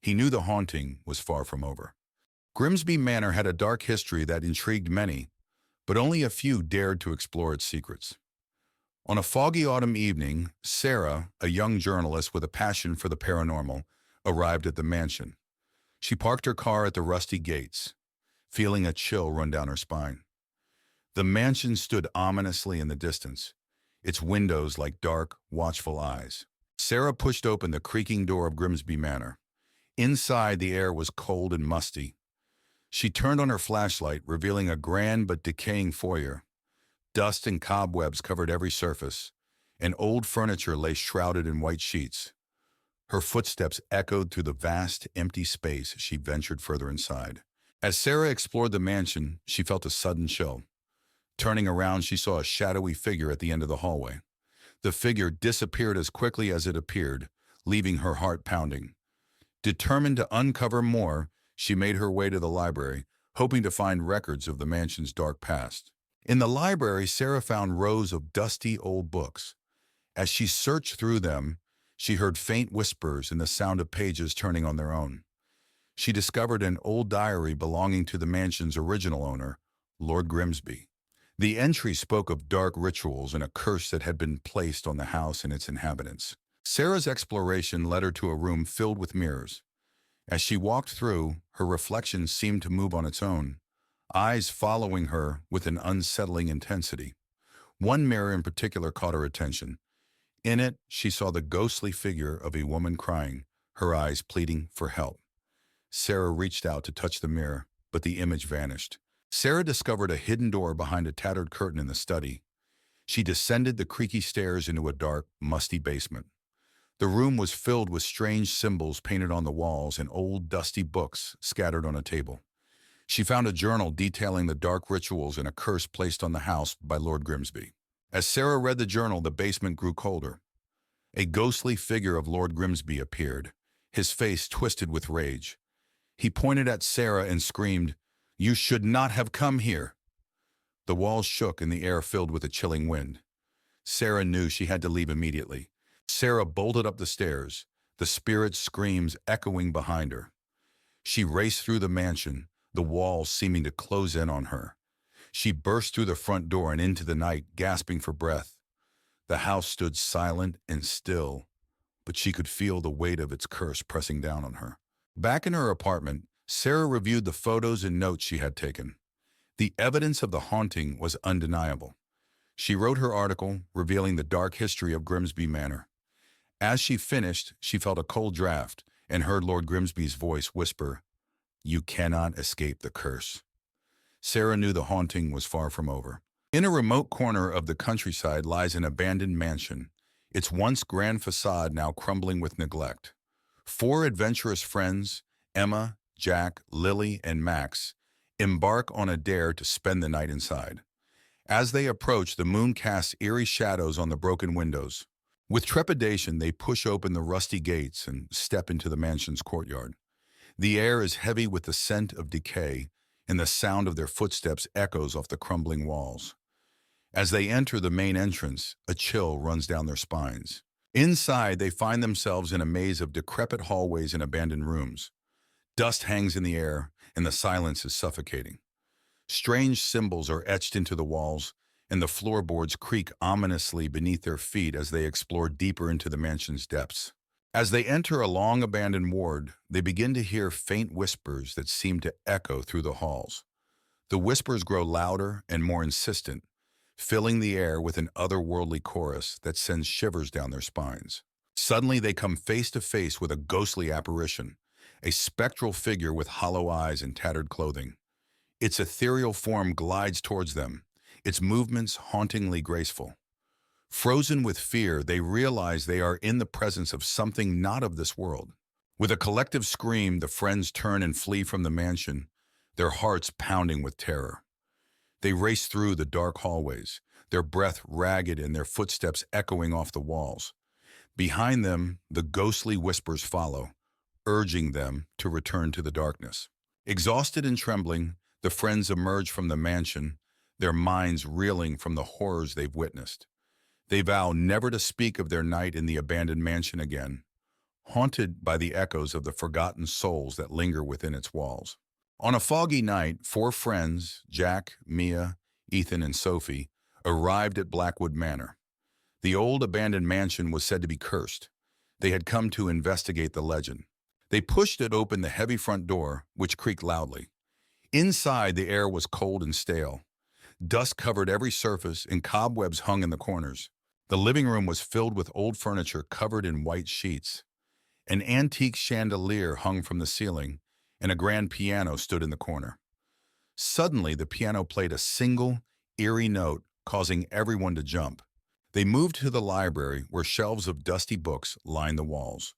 He knew the haunting was far from over. Grimsby Manor had a dark history that intrigued many, but only a few dared to explore its secrets. On a foggy autumn evening, Sarah, a young journalist with a passion for the paranormal, arrived at the mansion. She parked her car at the rusty gates, feeling a chill run down her spine. The mansion stood ominously in the distance, its windows like dark, watchful eyes. Sarah pushed open the creaking door of Grimsby Manor. Inside, the air was cold and musty. She turned on her flashlight, revealing a grand but decaying foyer. Dust and cobwebs covered every surface, and old furniture lay shrouded in white sheets. Her footsteps echoed through the vast, empty space as she ventured further inside. As Sarah explored the mansion, she felt a sudden chill. Turning around, she saw a shadowy figure at the end of the hallway. The figure disappeared as quickly as it appeared, leaving her heart pounding. Determined to uncover more, she made her way to the library, hoping to find records of the mansion's dark past. In the library, Sarah found rows of dusty old books. As she searched through them, she heard faint whispers and the sound of pages turning on their own. She discovered an old diary belonging to the mansion's original owner, Lord Grimsby. The entry spoke of dark rituals and a curse that had been placed on the house and its inhabitants. Sarah's exploration led her to a room filled with mirrors. As she walked through, her reflection seemed to move on its own, eyes following her with an unsettling intensity. One mirror in particular caught her attention. In it, she saw the ghostly figure of a woman crying, her eyes pleading for help. Sarah reached out to touch the mirror, but the image vanished. Sarah discovered a hidden door behind a tattered curtain in the study. She descended the creaky stairs into a dark, musty basement. The room was filled with strange symbols painted on the walls and old, dusty books scattered on a table. She found a journal detailing the dark rituals and a curse placed on the house by Lord Grimsby. As Sarah read the journal, the basement grew colder. A ghostly figure of Lord Grimsby appeared, his face twisted with rage. He pointed at Sarah and screamed, "You should not have come here." The walls shook and the air filled with a chilling wind. Sarah knew she had to leave immediately. Sarah bolted up the stairs, the spirit's screams echoing behind her. She raced through the mansion, the walls seeming to close in on her. She burst through the front door and into the night, gasping for breath. The house stood silent and still, but she could feel the weight of its curse pressing down on her. Back in her apartment, Sarah reviewed the photos and notes she had taken. The evidence of the haunting was undeniable. She wrote her article, revealing the dark history of Grimsby Manor. As she finished, she felt a cold draft and heard Lord Grimsby's voice whisper, "You cannot escape the curse." Sarah knew the haunting was far from over. In a remote corner of the countryside lies an abandoned mansion, its once grand facade now crumbling with neglect. 4 adventurous friends, Emma, Jack, Lily, and Max, embark on a dare to spend the night inside. As they approach, the moon casts eerie shadows on the broken windows. With trepidation, they push open the rusty gates and step into the mansion's courtyard. The air is heavy with the scent of decay, and the sound of their footsteps echoes off the crumbling walls. As they enter the main entrance, a chill runs down their spines. Inside, they find themselves in a maze of decrepit hallways and abandoned rooms. Dust hangs in the air, and the silence is suffocating. Strange symbols are etched into the walls, and the floorboards creak ominously beneath their feet as they explore deeper into the mansion's depths. As they enter a long-abandoned ward, they begin to hear faint whispers that seem to echo through the halls. The whispers grow louder and more insistent, filling the air with an otherworldly chorus that sends shivers down their spines. Suddenly, they come face to face with a ghostly apparition, a spectral figure with hollow eyes and tattered clothing. Its ethereal form glides towards them, its movements hauntingly graceful. Frozen with fear, they realize they are in the presence of something not of this world. With a collective scream, the friends turn and flee from the mansion, their hearts pounding with terror. They race through the dark hallways, their breath ragged and their footsteps echoing off the walls. Behind them, the ghostly whispers follow, urging them to return to the darkness. Exhausted and trembling, the friends emerge from the mansion, their minds reeling from the horrors they've witnessed. They vow never to speak of their night in the abandoned mansion again, haunted by the echoes of the forgotten souls that linger within its walls. On a foggy night, four friends, Jack, Mia, Ethan, and Sophie, arrived at Blackwood Manor. The old abandoned mansion was said to be cursed. They had come to investigate the legend. They pushed it open the heavy front door, which creaked loudly. Inside, the air was cold and stale. Dust covered every surface and cobwebs hung in the corners. The living room was filled with old furniture covered in white sheets. An antique chandelier hung from the ceiling, and a grand piano stood in the corner. Suddenly, the piano played a single, eerie note, causing everyone to jump. They moved to the library, where shelves of dusty books lined the walls.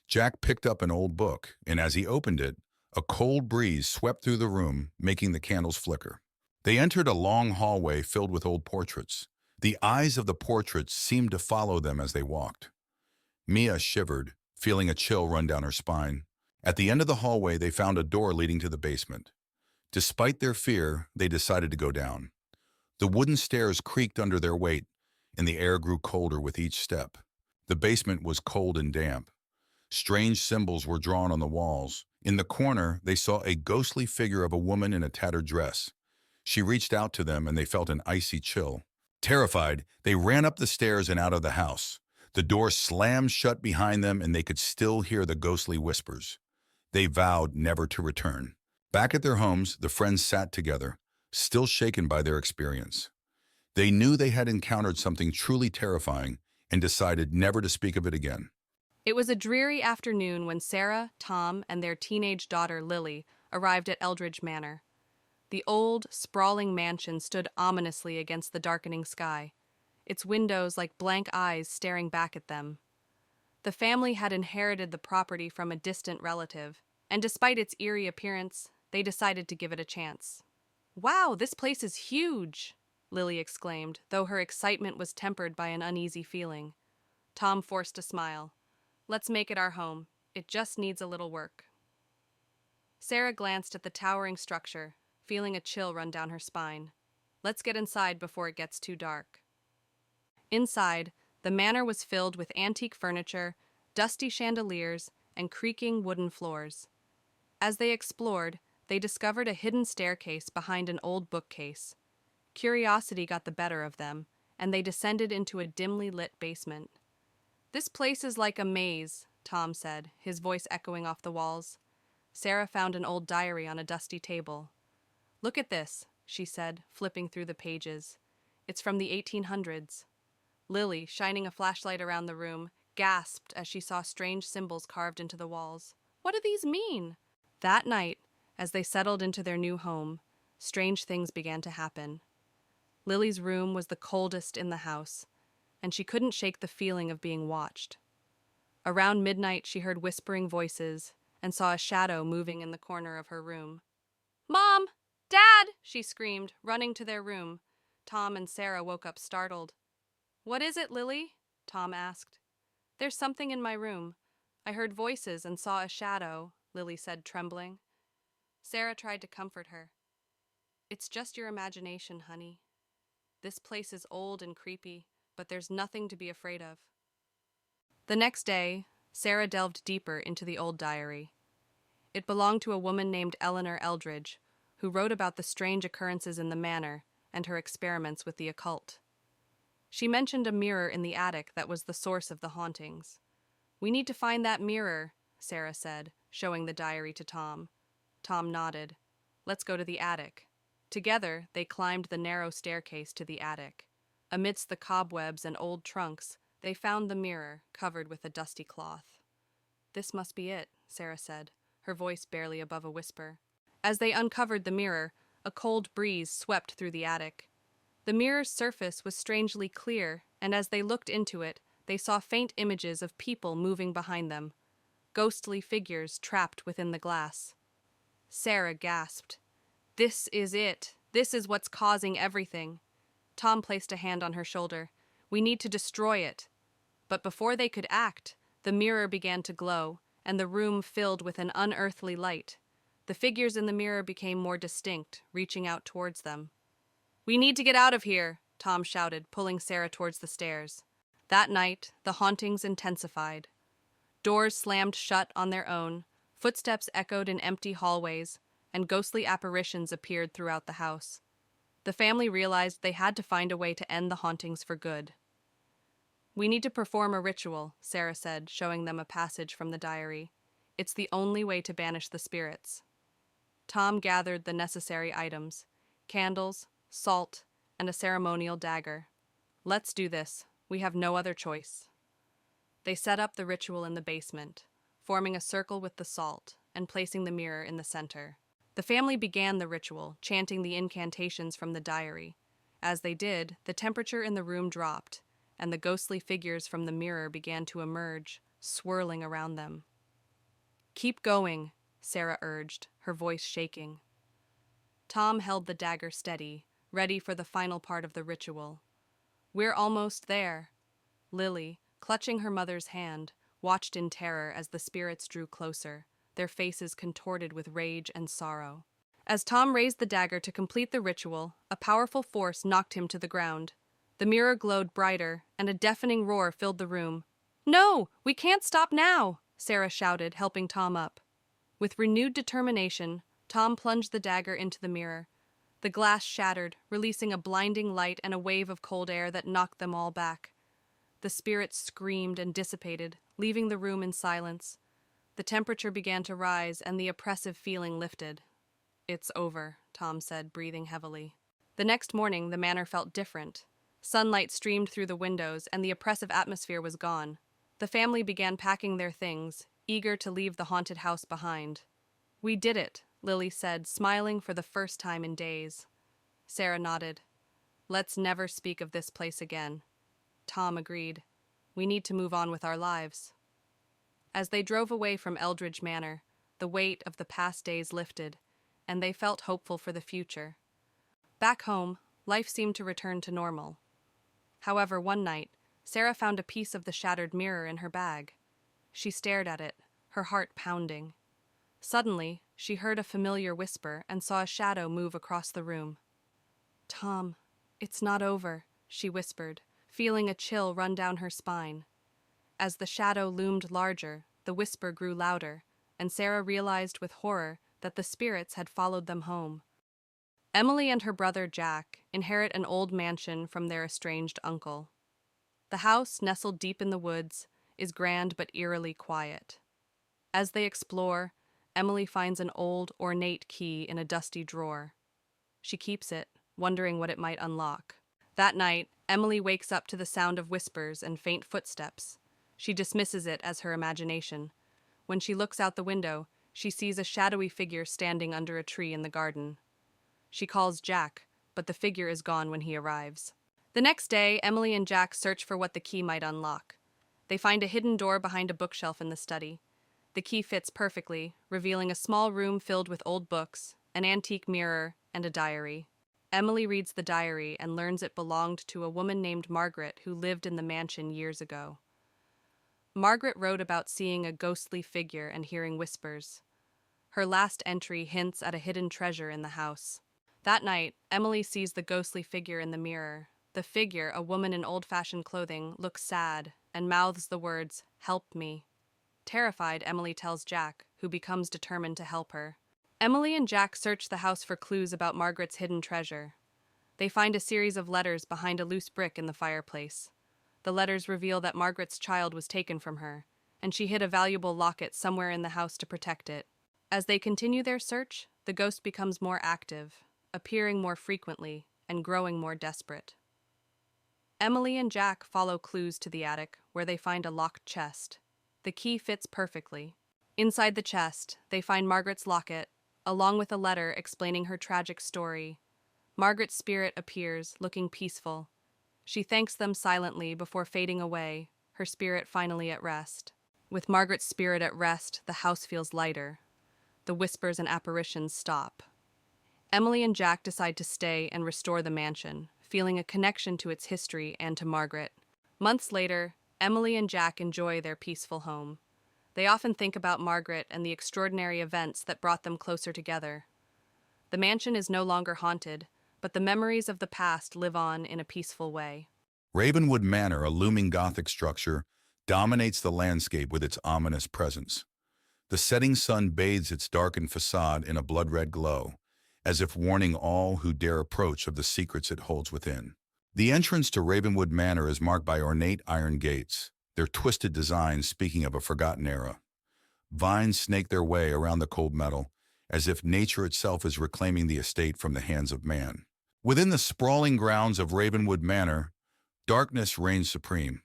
Jack picked up an old book, and as he opened it, a cold breeze swept through the room, making the candles flicker. They entered a long hallway filled with old portraits. The eyes of the portraits seemed to follow them as they walked. Mia shivered, feeling a chill run down her spine. At the end of the hallway, they found a door leading to the basement. Despite their fear, they decided to go down. The wooden stairs creaked under their weight, and the air grew colder with each step. The basement was cold and damp. Strange symbols were drawn on the walls. In the corner, they saw a ghostly figure of a woman in a tattered dress. She reached out to them, and they felt an icy chill. Terrified, they ran up the stairs and out of the house. The door slammed shut behind them, and they could still hear the ghostly whispers. They vowed never to return. Back at their homes, the friends sat together, still shaken by their experience. They knew they had encountered something truly terrifying and decided never to speak of it again. It was a dreary afternoon when Sarah, Tom, and their teenage daughter Lily arrived at Eldridge Manor. The old, sprawling mansion stood ominously against the darkening sky, its windows like blank eyes staring back at them. The family had inherited the property from a distant relative, and despite its eerie appearance, they decided to give it a chance. "Wow, this place is huge!" Lily exclaimed, though her excitement was tempered by an uneasy feeling. Tom forced a smile. "Let's make it our home. It just needs a little work." Sarah glanced at the towering structure, feeling a chill run down her spine. "Let's get inside before it gets too dark." Inside, the manor was filled with antique furniture, dusty chandeliers, and creaking wooden floors. As they explored, they discovered a hidden staircase behind an old bookcase. Curiosity got the better of them, and they descended into a dimly lit basement. "This place is like a maze," Tom said, his voice echoing off the walls. Sarah found an old diary on a dusty table. "Look at this," she said, flipping through the pages. "It's from the 1800s. Lily, shining a flashlight around the room, gasped as she saw strange symbols carved into the walls. "What do these mean?" That night, as they settled into their new home, strange things began to happen. Lily's room was the coldest in the house, and she couldn't shake the feeling of being watched. Around midnight, she heard whispering voices and saw a shadow moving in the corner of her room. "Mom! Dad!" she screamed, running to their room. Tom and Sarah woke up startled. "What is it, Lily?" Tom asked. "There's something in my room. I heard voices and saw a shadow," Lily said, trembling. Sarah tried to comfort her. "It's just your imagination, honey. This place is old and creepy, but there's nothing to be afraid of." The next day, Sarah delved deeper into the old diary. It belonged to a woman named Eleanor Eldridge, who wrote about the strange occurrences in the manor and her experiments with the occult. She mentioned a mirror in the attic that was the source of the hauntings. "We need to find that mirror," Sarah said, showing the diary to Tom. Tom nodded. "Let's go to the attic." Together, they climbed the narrow staircase to the attic. Amidst the cobwebs and old trunks, they found the mirror, covered with a dusty cloth. "This must be it," Sarah said, her voice barely above a whisper. As they uncovered the mirror, a cold breeze swept through the attic. The mirror's surface was strangely clear, and as they looked into it, they saw faint images of people moving behind them, ghostly figures trapped within the glass. Sarah gasped. "This is it. This is what's causing everything." Tom placed a hand on her shoulder. "We need to destroy it." But before they could act, the mirror began to glow, and the room filled with an unearthly light. The figures in the mirror became more distinct, reaching out towards them. "We need to get out of here," Tom shouted, pulling Sarah towards the stairs. That night, the hauntings intensified. Doors slammed shut on their own, footsteps echoed in empty hallways, and ghostly apparitions appeared throughout the house. The family realized they had to find a way to end the hauntings for good. "We need to perform a ritual," Sarah said, showing them a passage from the diary. "It's the only way to banish the spirits." Tom gathered the necessary items: candles, salt, and a ceremonial dagger. "Let's do this. We have no other choice." They set up the ritual in the basement, forming a circle with the salt and placing the mirror in the center. The family began the ritual, chanting the incantations from the diary. As they did, the temperature in the room dropped, and the ghostly figures from the mirror began to emerge, swirling around them. "Keep going," Sarah urged, her voice shaking. Tom held the dagger steady, ready for the final part of the ritual. "We're almost there." Lily, clutching her mother's hand, watched in terror as the spirits drew closer, their faces contorted with rage and sorrow. As Tom raised the dagger to complete the ritual, a powerful force knocked him to the ground. The mirror glowed brighter, and a deafening roar filled the room. "No, we can't stop now!" Sarah shouted, helping Tom up. With renewed determination, Tom plunged the dagger into the mirror. The glass shattered, releasing a blinding light and a wave of cold air that knocked them all back. The spirits screamed and dissipated, leaving the room in silence. The temperature began to rise, and the oppressive feeling lifted. "It's over," Tom said, breathing heavily. The next morning, the manor felt different. Sunlight streamed through the windows, and the oppressive atmosphere was gone. The family began packing their things, eager to leave the haunted house behind. "We did it," Lily said, smiling for the first time in days. Sarah nodded. "Let's never speak of this place again." Tom agreed. "We need to move on with our lives." As they drove away from Eldridge Manor, the weight of the past days lifted, and they felt hopeful for the future. Back home, life seemed to return to normal. However, one night, Sarah found a piece of the shattered mirror in her bag. She stared at it, her heart pounding. Suddenly, she heard a familiar whisper and saw a shadow move across the room. "Tom, it's not over," she whispered, feeling a chill run down her spine. As the shadow loomed larger, the whisper grew louder, and Sarah realized with horror that the spirits had followed them home. Emily and her brother Jack inherit an old mansion from their estranged uncle. The house, nestled deep in the woods, is grand but eerily quiet. As they explore, Emily finds an old, ornate key in a dusty drawer. She keeps it, wondering what it might unlock. That night, Emily wakes up to the sound of whispers and faint footsteps. She dismisses it as her imagination. When she looks out the window, she sees a shadowy figure standing under a tree in the garden. She calls Jack, but the figure is gone when he arrives. The next day, Emily and Jack search for what the key might unlock. They find a hidden door behind a bookshelf in the study. The key fits perfectly, revealing a small room filled with old books, an antique mirror, and a diary. Emily reads the diary and learns it belonged to a woman named Margaret who lived in the mansion years ago. Margaret wrote about seeing a ghostly figure and hearing whispers. Her last entry hints at a hidden treasure in the house. That night, Emily sees the ghostly figure in the mirror. The figure, a woman in old-fashioned clothing, looks sad and mouths the words, "Help me." Terrified, Emily tells Jack, who becomes determined to help her. Emily and Jack search the house for clues about Margaret's hidden treasure. They find a series of letters behind a loose brick in the fireplace. The letters reveal that Margaret's child was taken from her, and she hid a valuable locket somewhere in the house to protect it. As they continue their search, the ghost becomes more active, appearing more frequently and growing more desperate. Emily and Jack follow clues to the attic, where they find a locked chest. The key fits perfectly. Inside the chest, they find Margaret's locket, along with a letter explaining her tragic story. Margaret's spirit appears, looking peaceful. She thanks them silently before fading away, her spirit finally at rest. With Margaret's spirit at rest, the house feels lighter. The whispers and apparitions stop. Emily and Jack decide to stay and restore the mansion, feeling a connection to its history and to Margaret. Months later, Emily and Jack enjoy their peaceful home. They often think about Margaret and the extraordinary events that brought them closer together. The mansion is no longer haunted, but the memories of the past live on in a peaceful way. Ravenwood Manor, a looming Gothic structure, dominates the landscape with its ominous presence. The setting sun bathes its darkened facade in a blood-red glow, as if warning all who dare approach of the secrets it holds within. The entrance to Ravenwood Manor is marked by ornate iron gates, their twisted designs speaking of a forgotten era. Vines snake their way around the cold metal, as if nature itself is reclaiming the estate from the hands of man. Within the sprawling grounds of Ravenwood Manor, darkness reigns supreme.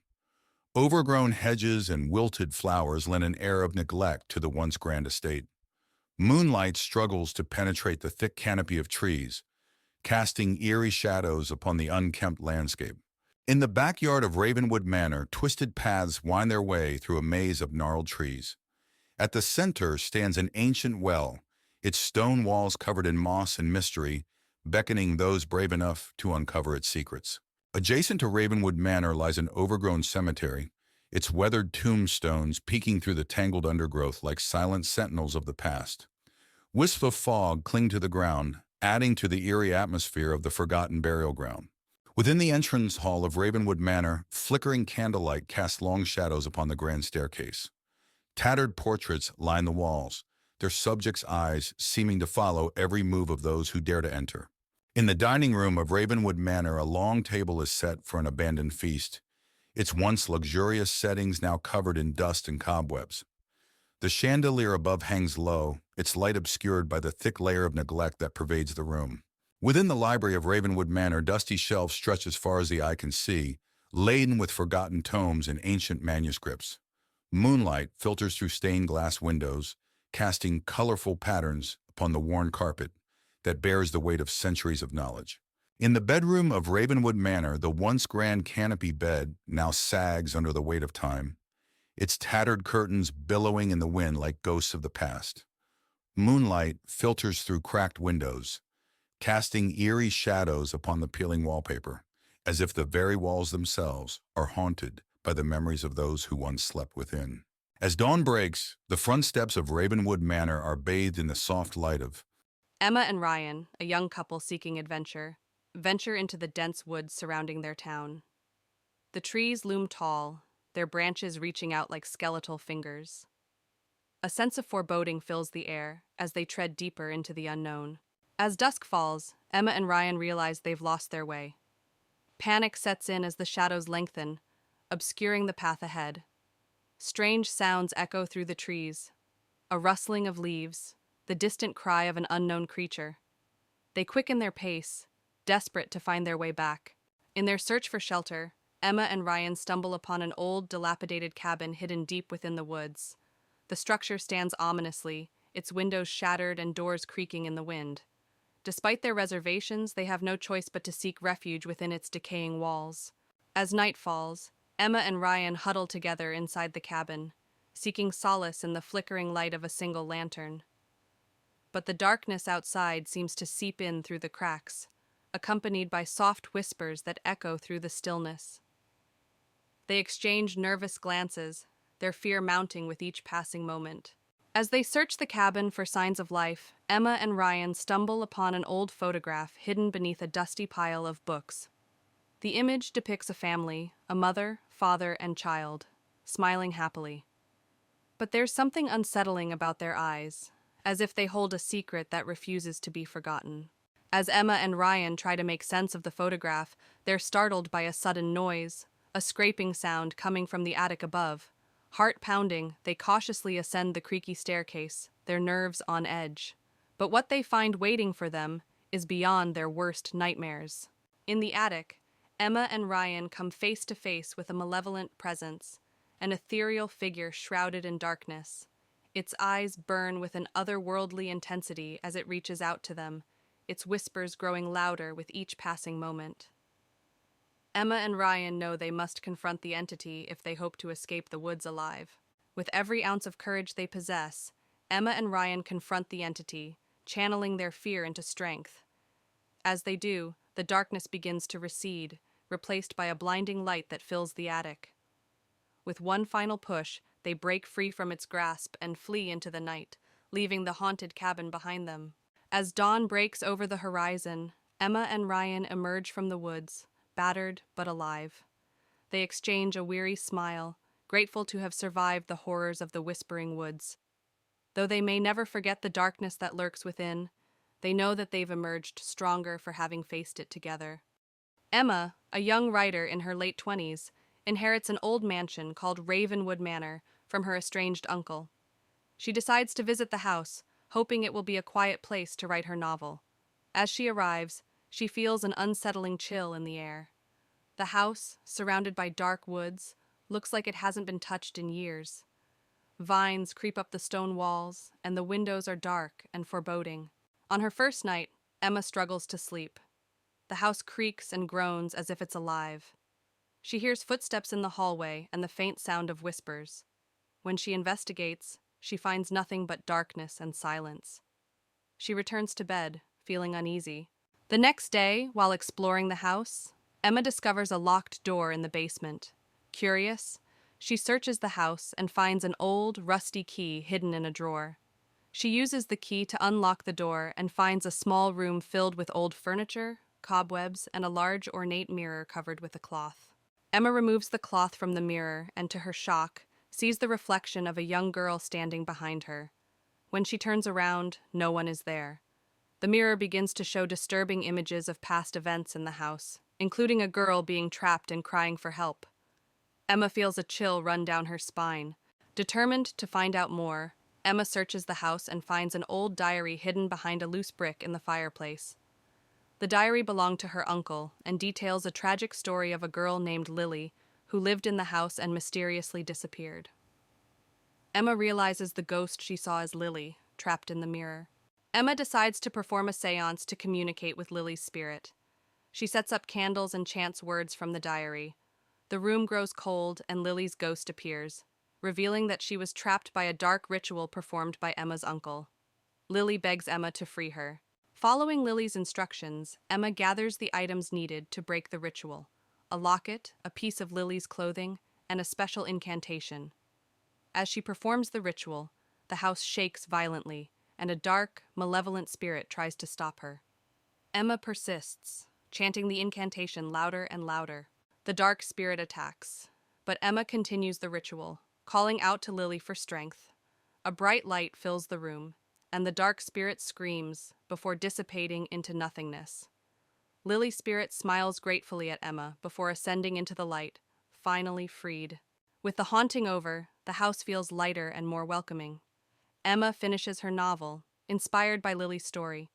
Overgrown hedges and wilted flowers lend an air of neglect to the once grand estate. Moonlight struggles to penetrate the thick canopy of trees, casting eerie shadows upon the unkempt landscape. In the backyard of Ravenwood Manor, twisted paths wind their way through a maze of gnarled trees. At the center stands an ancient well, its stone walls covered in moss and mystery, beckoning those brave enough to uncover its secrets. Adjacent to Ravenwood Manor lies an overgrown cemetery, its weathered tombstones peeking through the tangled undergrowth like silent sentinels of the past. Wisps of fog cling to the ground, adding to the eerie atmosphere of the forgotten burial ground. Within the entrance hall of Ravenwood Manor, flickering candlelight casts long shadows upon the grand staircase. Tattered portraits line the walls, their subjects' eyes seeming to follow every move of those who dare to enter. In the dining room of Ravenwood Manor, a long table is set for an abandoned feast, its once luxurious settings now covered in dust and cobwebs. The chandelier above hangs low, its light obscured by the thick layer of neglect that pervades the room. Within the library of Ravenwood Manor, dusty shelves stretch as far as the eye can see, laden with forgotten tomes and ancient manuscripts. Moonlight filters through stained glass windows, casting colorful patterns upon the worn carpet that bears the weight of centuries of knowledge. In the bedroom of Ravenwood Manor, the once grand canopy bed now sags under the weight of time, its tattered curtains billowing in the wind like ghosts of the past. Moonlight filters through cracked windows, casting eerie shadows upon the peeling wallpaper, as if the very walls themselves are haunted by the memories of those who once slept within. As dawn breaks, the front steps of Ravenwood Manor are bathed in the soft light of Emma and Ryan, a young couple seeking adventure, venture into the dense woods surrounding their town. The trees loom tall, their branches reaching out like skeletal fingers. A sense of foreboding fills the air as they tread deeper into the unknown. As dusk falls, Emma and Ryan realize they've lost their way. Panic sets in as the shadows lengthen, obscuring the path ahead. Strange sounds echo through the trees, a rustling of leaves, the distant cry of an unknown creature. They quicken their pace, desperate to find their way back. In their search for shelter, Emma and Ryan stumble upon an old, dilapidated cabin hidden deep within the woods. The structure stands ominously, its windows shattered and doors creaking in the wind. Despite their reservations, they have no choice but to seek refuge within its decaying walls. As night falls, Emma and Ryan huddle together inside the cabin, seeking solace in the flickering light of a single lantern. But the darkness outside seems to seep in through the cracks, accompanied by soft whispers that echo through the stillness. They exchange nervous glances, their fear mounting with each passing moment. As they search the cabin for signs of life, Emma and Ryan stumble upon an old photograph hidden beneath a dusty pile of books. The image depicts a family, a mother, father, and child, smiling happily. But there's something unsettling about their eyes, as if they hold a secret that refuses to be forgotten. As Emma and Ryan try to make sense of the photograph, they're startled by a sudden noise, a scraping sound coming from the attic above. Heart pounding, they cautiously ascend the creaky staircase, their nerves on edge. But what they find waiting for them is beyond their worst nightmares. In the attic, Emma and Ryan come face to face with a malevolent presence, an ethereal figure shrouded in darkness. Its eyes burn with an otherworldly intensity as it reaches out to them, its whispers growing louder with each passing moment. Emma and Ryan know they must confront the entity if they hope to escape the woods alive. With every ounce of courage they possess, Emma and Ryan confront the entity, channeling their fear into strength. As they do, the darkness begins to recede, replaced by a blinding light that fills the attic. With one final push, they break free from its grasp and flee into the night, leaving the haunted cabin behind them. As dawn breaks over the horizon, Emma and Ryan emerge from the woods, battered but alive. They exchange a weary smile, grateful to have survived the horrors of the Whispering Woods. Though they may never forget the darkness that lurks within, they know that they've emerged stronger for having faced it together. Emma, a young writer in her late 20s, inherits an old mansion called Ravenwood Manor from her estranged uncle. She decides to visit the house, hoping it will be a quiet place to write her novel. As she arrives, she feels an unsettling chill in the air. The house, surrounded by dark woods, looks like it hasn't been touched in years. Vines creep up the stone walls, and the windows are dark and foreboding. On her first night, Emma struggles to sleep. The house creaks and groans as if it's alive. She hears footsteps in the hallway and the faint sound of whispers. When she investigates, she finds nothing but darkness and silence. She returns to bed, feeling uneasy. The next day, while exploring the house, Emma discovers a locked door in the basement. Curious, she searches the house and finds an old, rusty key hidden in a drawer. She uses the key to unlock the door and finds a small room filled with old furniture, cobwebs, and a large ornate mirror covered with a cloth. Emma removes the cloth from the mirror and, to her shock, sees the reflection of a young girl standing behind her. When she turns around, no one is there. The mirror begins to show disturbing images of past events in the house, including a girl being trapped and crying for help. Emma feels a chill run down her spine. Determined to find out more, Emma searches the house and finds an old diary hidden behind a loose brick in the fireplace. The diary belonged to her uncle and details a tragic story of a girl named Lily who lived in the house and mysteriously disappeared. Emma realizes the ghost she saw as Lily, trapped in the mirror. Emma decides to perform a séance to communicate with Lily's spirit. She sets up candles and chants words from the diary. The room grows cold and Lily's ghost appears, revealing that she was trapped by a dark ritual performed by Emma's uncle. Lily begs Emma to free her. Following Lily's instructions, Emma gathers the items needed to break the ritual: a locket, a piece of Lily's clothing, and a special incantation. As she performs the ritual, the house shakes violently, and a dark, malevolent spirit tries to stop her. Emma persists, chanting the incantation louder and louder. The dark spirit attacks, but Emma continues the ritual, calling out to Lily for strength. A bright light fills the room, and the dark spirit screams before dissipating into nothingness. Lily's spirit smiles gratefully at Emma before ascending into the light, finally freed. With the haunting over, the house feels lighter and more welcoming. Emma finishes her novel, inspired by Lily's story.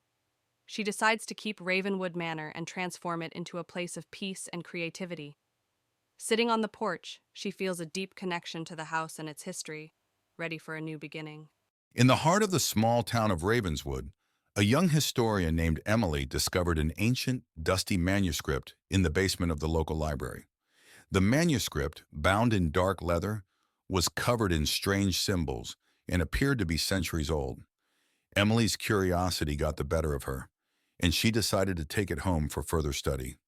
She decides to keep Ravenwood Manor and transform it into a place of peace and creativity. Sitting on the porch, she feels a deep connection to the house and its history, ready for a new beginning. In the heart of the small town of Ravenswood, a young historian named Emily discovered an ancient, dusty manuscript in the basement of the local library. The manuscript, bound in dark leather, was covered in strange symbols and appeared to be centuries old. Emily's curiosity got the better of her, and she decided to take it home for further study.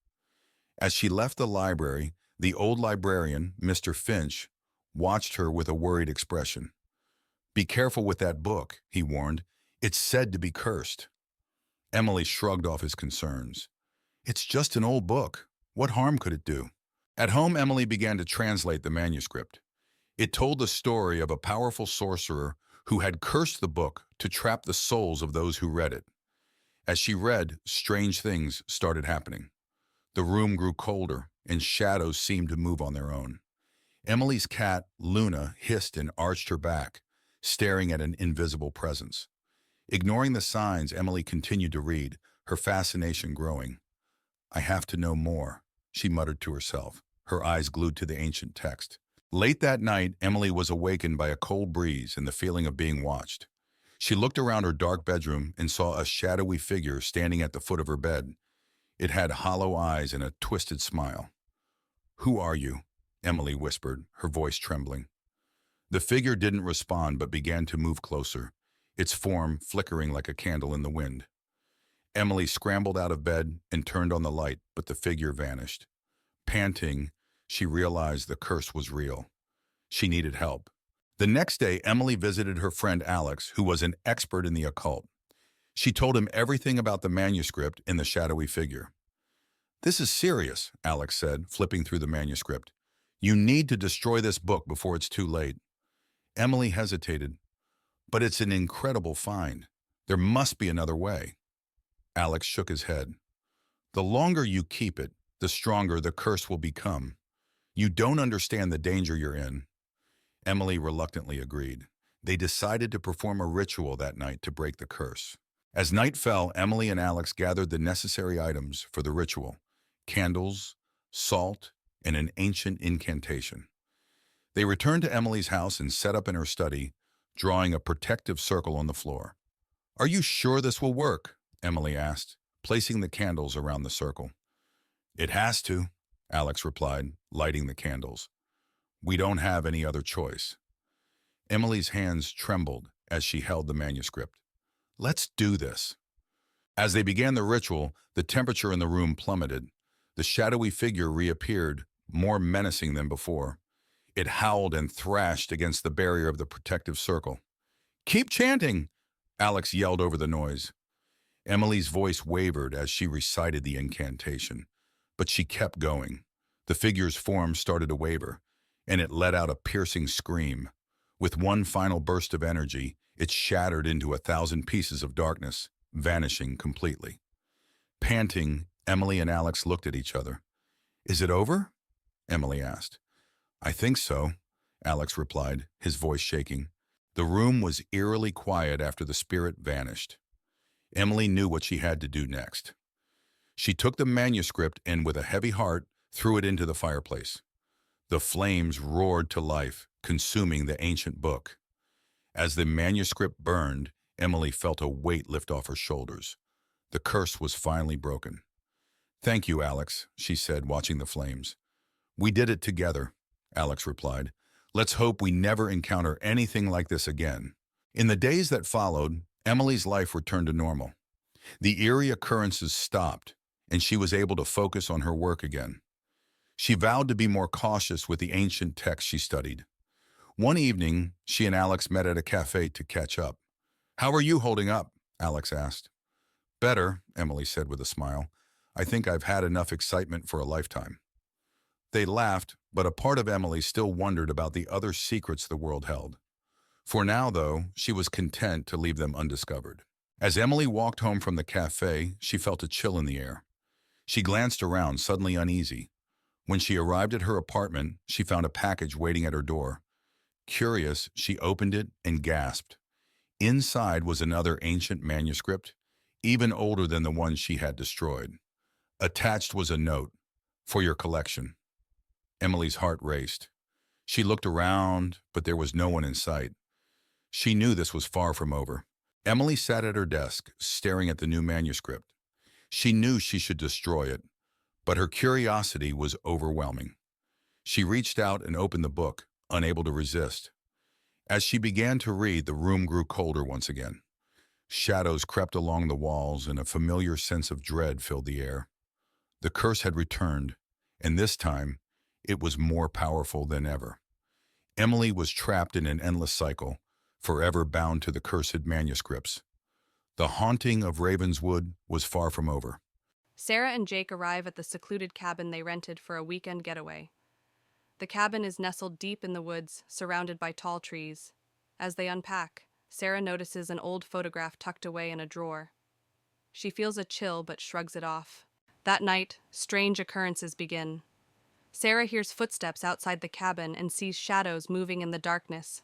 As she left the library, the old librarian, Mr. Finch, watched her with a worried expression. "Be careful with that book," he warned. "It's said to be cursed." Emily shrugged off his concerns. "It's just an old book. What harm could it do?" At home, Emily began to translate the manuscript. It told the story of a powerful sorcerer who had cursed the book to trap the souls of those who read it. As she read, strange things started happening. The room grew colder, and shadows seemed to move on their own. Emily's cat, Luna, hissed and arched her back, staring at an invisible presence. Ignoring the signs, Emily continued to read, her fascination growing. "I have to know more," she muttered to herself, her eyes glued to the ancient text. Late that night, Emily was awakened by a cold breeze and the feeling of being watched. She looked around her dark bedroom and saw a shadowy figure standing at the foot of her bed. It had hollow eyes and a twisted smile. "Who are you?" Emily whispered, her voice trembling. The figure didn't respond but began to move closer, its form flickering like a candle in the wind. Emily scrambled out of bed and turned on the light, but the figure vanished. Panting, she realized the curse was real. She needed help. The next day, Emily visited her friend Alex, who was an expert in the occult. She told him everything about the manuscript and the shadowy figure. "This is serious," Alex said, flipping through the manuscript. "You need to destroy this book before it's too late." Emily hesitated. "But it's an incredible find. There must be another way." Alex shook his head. "The longer you keep it, the stronger the curse will become. You don't understand the danger you're in." Emily reluctantly agreed. They decided to perform a ritual that night to break the curse. As night fell, Emily and Alex gathered the necessary items for the ritual: candles, salt, and an ancient incantation. They returned to Emily's house and set up in her study, drawing a protective circle on the floor. "Are you sure this will work?" Emily asked, placing the candles around the circle. "It has to," Alex replied, lighting the candles. "We don't have any other choice." Emily's hands trembled as she held the manuscript. "Let's do this." As they began the ritual, the temperature in the room plummeted. The shadowy figure reappeared, more menacing than before. It howled and thrashed against the barrier of the protective circle. "Keep chanting!" Alex yelled over the noise. Emily's voice wavered as she recited the incantation, but she kept going. The figure's form started to waver, and it let out a piercing scream. With one final burst of energy, it shattered into 1,000 pieces of darkness, vanishing completely. Panting, Emily and Alex looked at each other. "Is it over?" Emily asked. "I think so," Alex replied, his voice shaking. The room was eerily quiet after the spirit vanished. Emily knew what she had to do next. She took the manuscript and, with a heavy heart, threw it into the fireplace. The flames roared to life, consuming the ancient book. As the manuscript burned, Emily felt a weight lift off her shoulders. The curse was finally broken. "Thank you, Alex," she said, watching the flames. "We did it together," Alex replied. "Let's hope we never encounter anything like this again." In the days that followed, Emily's life returned to normal. The eerie occurrences stopped, and she was able to focus on her work again. She vowed to be more cautious with the ancient texts she studied. One evening, she and Alex met at a cafe to catch up. "How are you holding up?" Alex asked. "Better," Emily said with a smile. "I think I've had enough excitement for a lifetime." They laughed, but a part of Emily still wondered about the other secrets the world held. For now, though, she was content to leave them undiscovered. As Emily walked home from the cafe, she felt a chill in the air. She glanced around, suddenly uneasy. When she arrived at her apartment, she found a package waiting at her door. Curious, she opened it and gasped. Inside was another ancient manuscript, even older than the one she had destroyed. Attached was a note, "For your collection." Emily's heart raced. She looked around, but there was no one in sight. She knew this was far from over. Emily sat at her desk, staring at the new manuscript. She knew she should destroy it, but her curiosity was overwhelming. She reached out and opened the book, unable to resist. As she began to read, the room grew colder once again. Shadows crept along the walls, and a familiar sense of dread filled the air. The curse had returned, and this time, it was more powerful than ever. Emily was trapped in an endless cycle, forever bound to the cursed manuscripts. The haunting of Ravenswood was far from over. Sarah and Jake arrive at the secluded cabin they rented for a weekend getaway. The cabin is nestled deep in the woods, surrounded by tall trees. As they unpack, Sarah notices an old photograph tucked away in a drawer. She feels a chill but shrugs it off. That night, strange occurrences begin. Sarah hears footsteps outside the cabin and sees shadows moving in the darkness.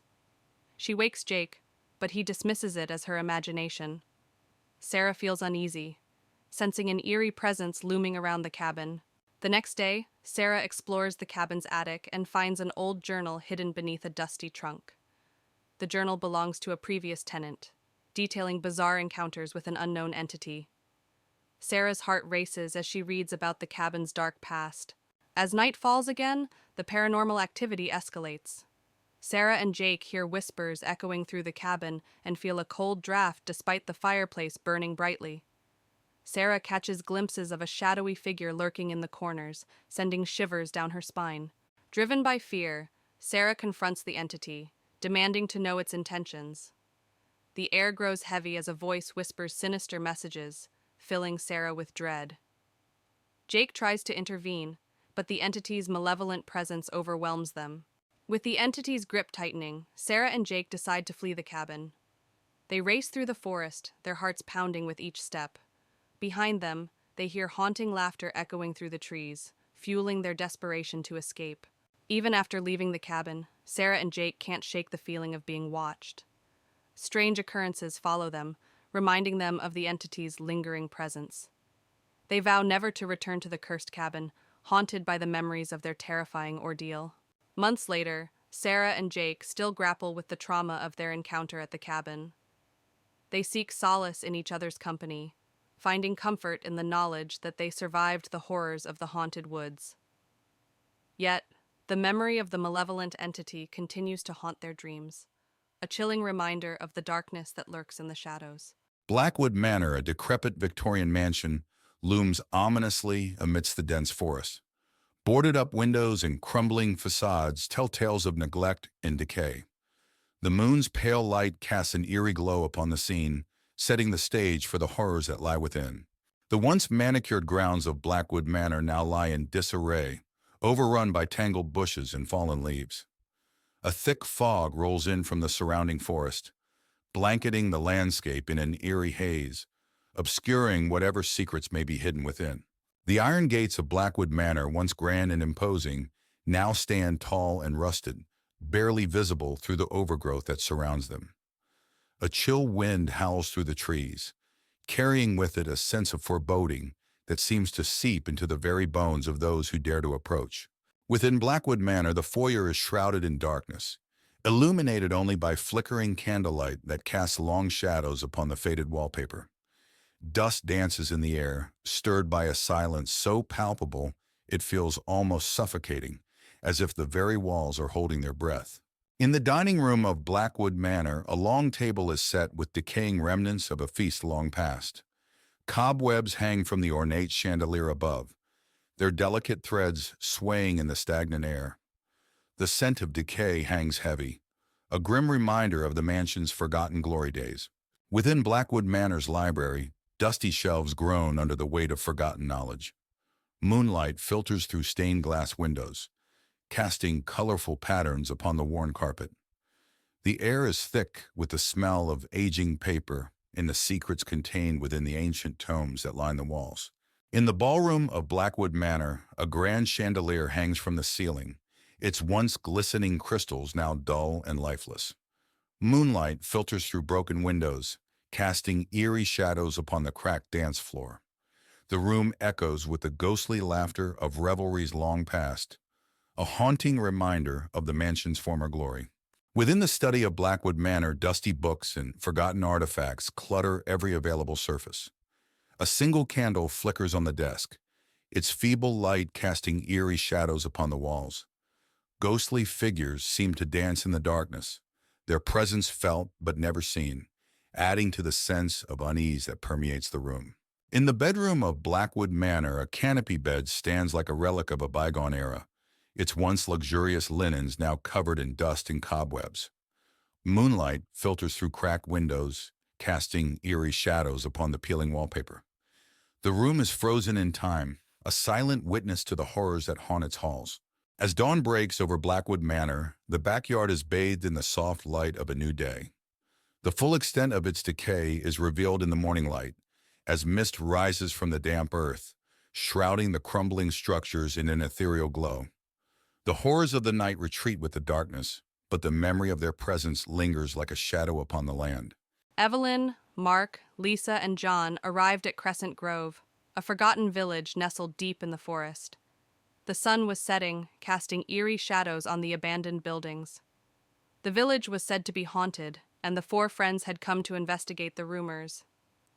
She wakes Jake, but he dismisses it as her imagination. Sarah feels uneasy, sensing an eerie presence looming around the cabin. The next day, Sarah explores the cabin's attic and finds an old journal hidden beneath a dusty trunk. The journal belongs to a previous tenant, detailing bizarre encounters with an unknown entity. Sarah's heart races as she reads about the cabin's dark past. As night falls again, the paranormal activity escalates. Sarah and Jake hear whispers echoing through the cabin and feel a cold draft despite the fireplace burning brightly. Sarah catches glimpses of a shadowy figure lurking in the corners, sending shivers down her spine. Driven by fear, Sarah confronts the entity, demanding to know its intentions. The air grows heavy as a voice whispers sinister messages, filling Sarah with dread. Jake tries to intervene, but the entity's malevolent presence overwhelms them. With the entity's grip tightening, Sarah and Jake decide to flee the cabin. They race through the forest, their hearts pounding with each step. Behind them, they hear haunting laughter echoing through the trees, fueling their desperation to escape. Even after leaving the cabin, Sarah and Jake can't shake the feeling of being watched. Strange occurrences follow them, reminding them of the entity's lingering presence. They vow never to return to the cursed cabin, haunted by the memories of their terrifying ordeal. Months later, Sarah and Jake still grapple with the trauma of their encounter at the cabin. They seek solace in each other's company, finding comfort in the knowledge that they survived the horrors of the haunted woods. Yet, the memory of the malevolent entity continues to haunt their dreams, a chilling reminder of the darkness that lurks in the shadows. Blackwood Manor, a decrepit Victorian mansion, looms ominously amidst the dense forest. Boarded-up windows and crumbling facades tell tales of neglect and decay. The moon's pale light casts an eerie glow upon the scene, setting the stage for the horrors that lie within. The once manicured grounds of Blackwood Manor now lie in disarray, overrun by tangled bushes and fallen leaves. A thick fog rolls in from the surrounding forest, blanketing the landscape in an eerie haze, obscuring whatever secrets may be hidden within. The iron gates of Blackwood Manor, once grand and imposing, now stand tall and rusted, barely visible through the overgrowth that surrounds them. A chill wind howls through the trees, carrying with it a sense of foreboding that seems to seep into the very bones of those who dare to approach. Within Blackwood Manor, the foyer is shrouded in darkness, illuminated only by flickering candlelight that casts long shadows upon the faded wallpaper. Dust dances in the air, stirred by a silence so palpable it feels almost suffocating, as if the very walls are holding their breath. In the dining room of Blackwood Manor, a long table is set with decaying remnants of a feast long past. Cobwebs hang from the ornate chandelier above, their delicate threads swaying in the stagnant air. The scent of decay hangs heavy, a grim reminder of the mansion's forgotten glory days. Within Blackwood Manor's library, dusty shelves groan under the weight of forgotten knowledge. Moonlight filters through stained glass windows, casting colorful patterns upon the worn carpet. The air is thick with the smell of aging paper and the secrets contained within the ancient tomes that line the walls. In the ballroom of Blackwood Manor, a grand chandelier hangs from the ceiling, its once glistening crystals now dull and lifeless. Moonlight filters through broken windows, casting eerie shadows upon the cracked dance floor. The room echoes with the ghostly laughter of revelries long past, a haunting reminder of the mansion's former glory. Within the study of Blackwood Manor, dusty books and forgotten artifacts clutter every available surface. A single candle flickers on the desk, its feeble light casting eerie shadows upon the walls. Ghostly figures seem to dance in the darkness, their presence felt but never seen, adding to the sense of unease that permeates the room. In the bedroom of Blackwood Manor, a canopy bed stands like a relic of a bygone era, its once luxurious linens now covered in dust and cobwebs. Moonlight filters through cracked windows, casting eerie shadows upon the peeling wallpaper. The room is frozen in time, a silent witness to the horrors that haunt its halls. As dawn breaks over Blackwood Manor, the backyard is bathed in the soft light of a new day. The full extent of its decay is revealed in the morning light, as mist rises from the damp earth, shrouding the crumbling structures in an ethereal glow. The horrors of the night retreat with the darkness, but the memory of their presence lingers like a shadow upon the land. Evelyn, Mark, Lisa, and John arrived at Crescent Grove, a forgotten village nestled deep in the forest. The sun was setting, casting eerie shadows on the abandoned buildings. The village was said to be haunted, and the four friends had come to investigate the rumors.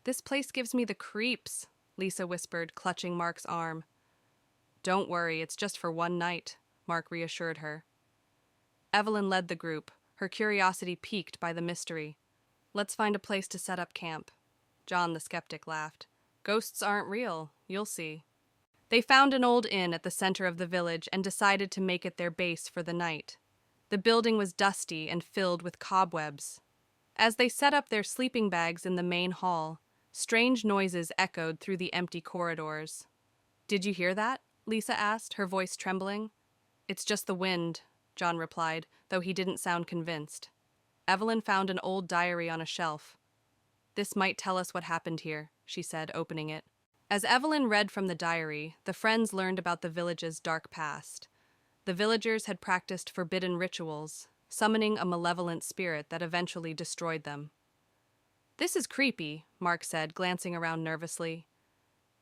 "This place gives me the creeps," Lisa whispered, clutching Mark's arm. "Don't worry, it's just for one night," Mark reassured her. Evelyn led the group, her curiosity piqued by the mystery. "Let's find a place to set up camp." John the skeptic laughed. "Ghosts aren't real, you'll see." They found an old inn at the center of the village and decided to make it their base for the night. The building was dusty and filled with cobwebs. As they set up their sleeping bags in the main hall, strange noises echoed through the empty corridors. "Did you hear that?" Lisa asked, her voice trembling. "It's just the wind," John replied, though he didn't sound convinced. Evelyn found an old diary on a shelf. "This might tell us what happened here," she said, opening it. As Evelyn read from the diary, the friends learned about the village's dark past. The villagers had practiced forbidden rituals, summoning a malevolent spirit that eventually destroyed them. "This is creepy," Mark said, glancing around nervously.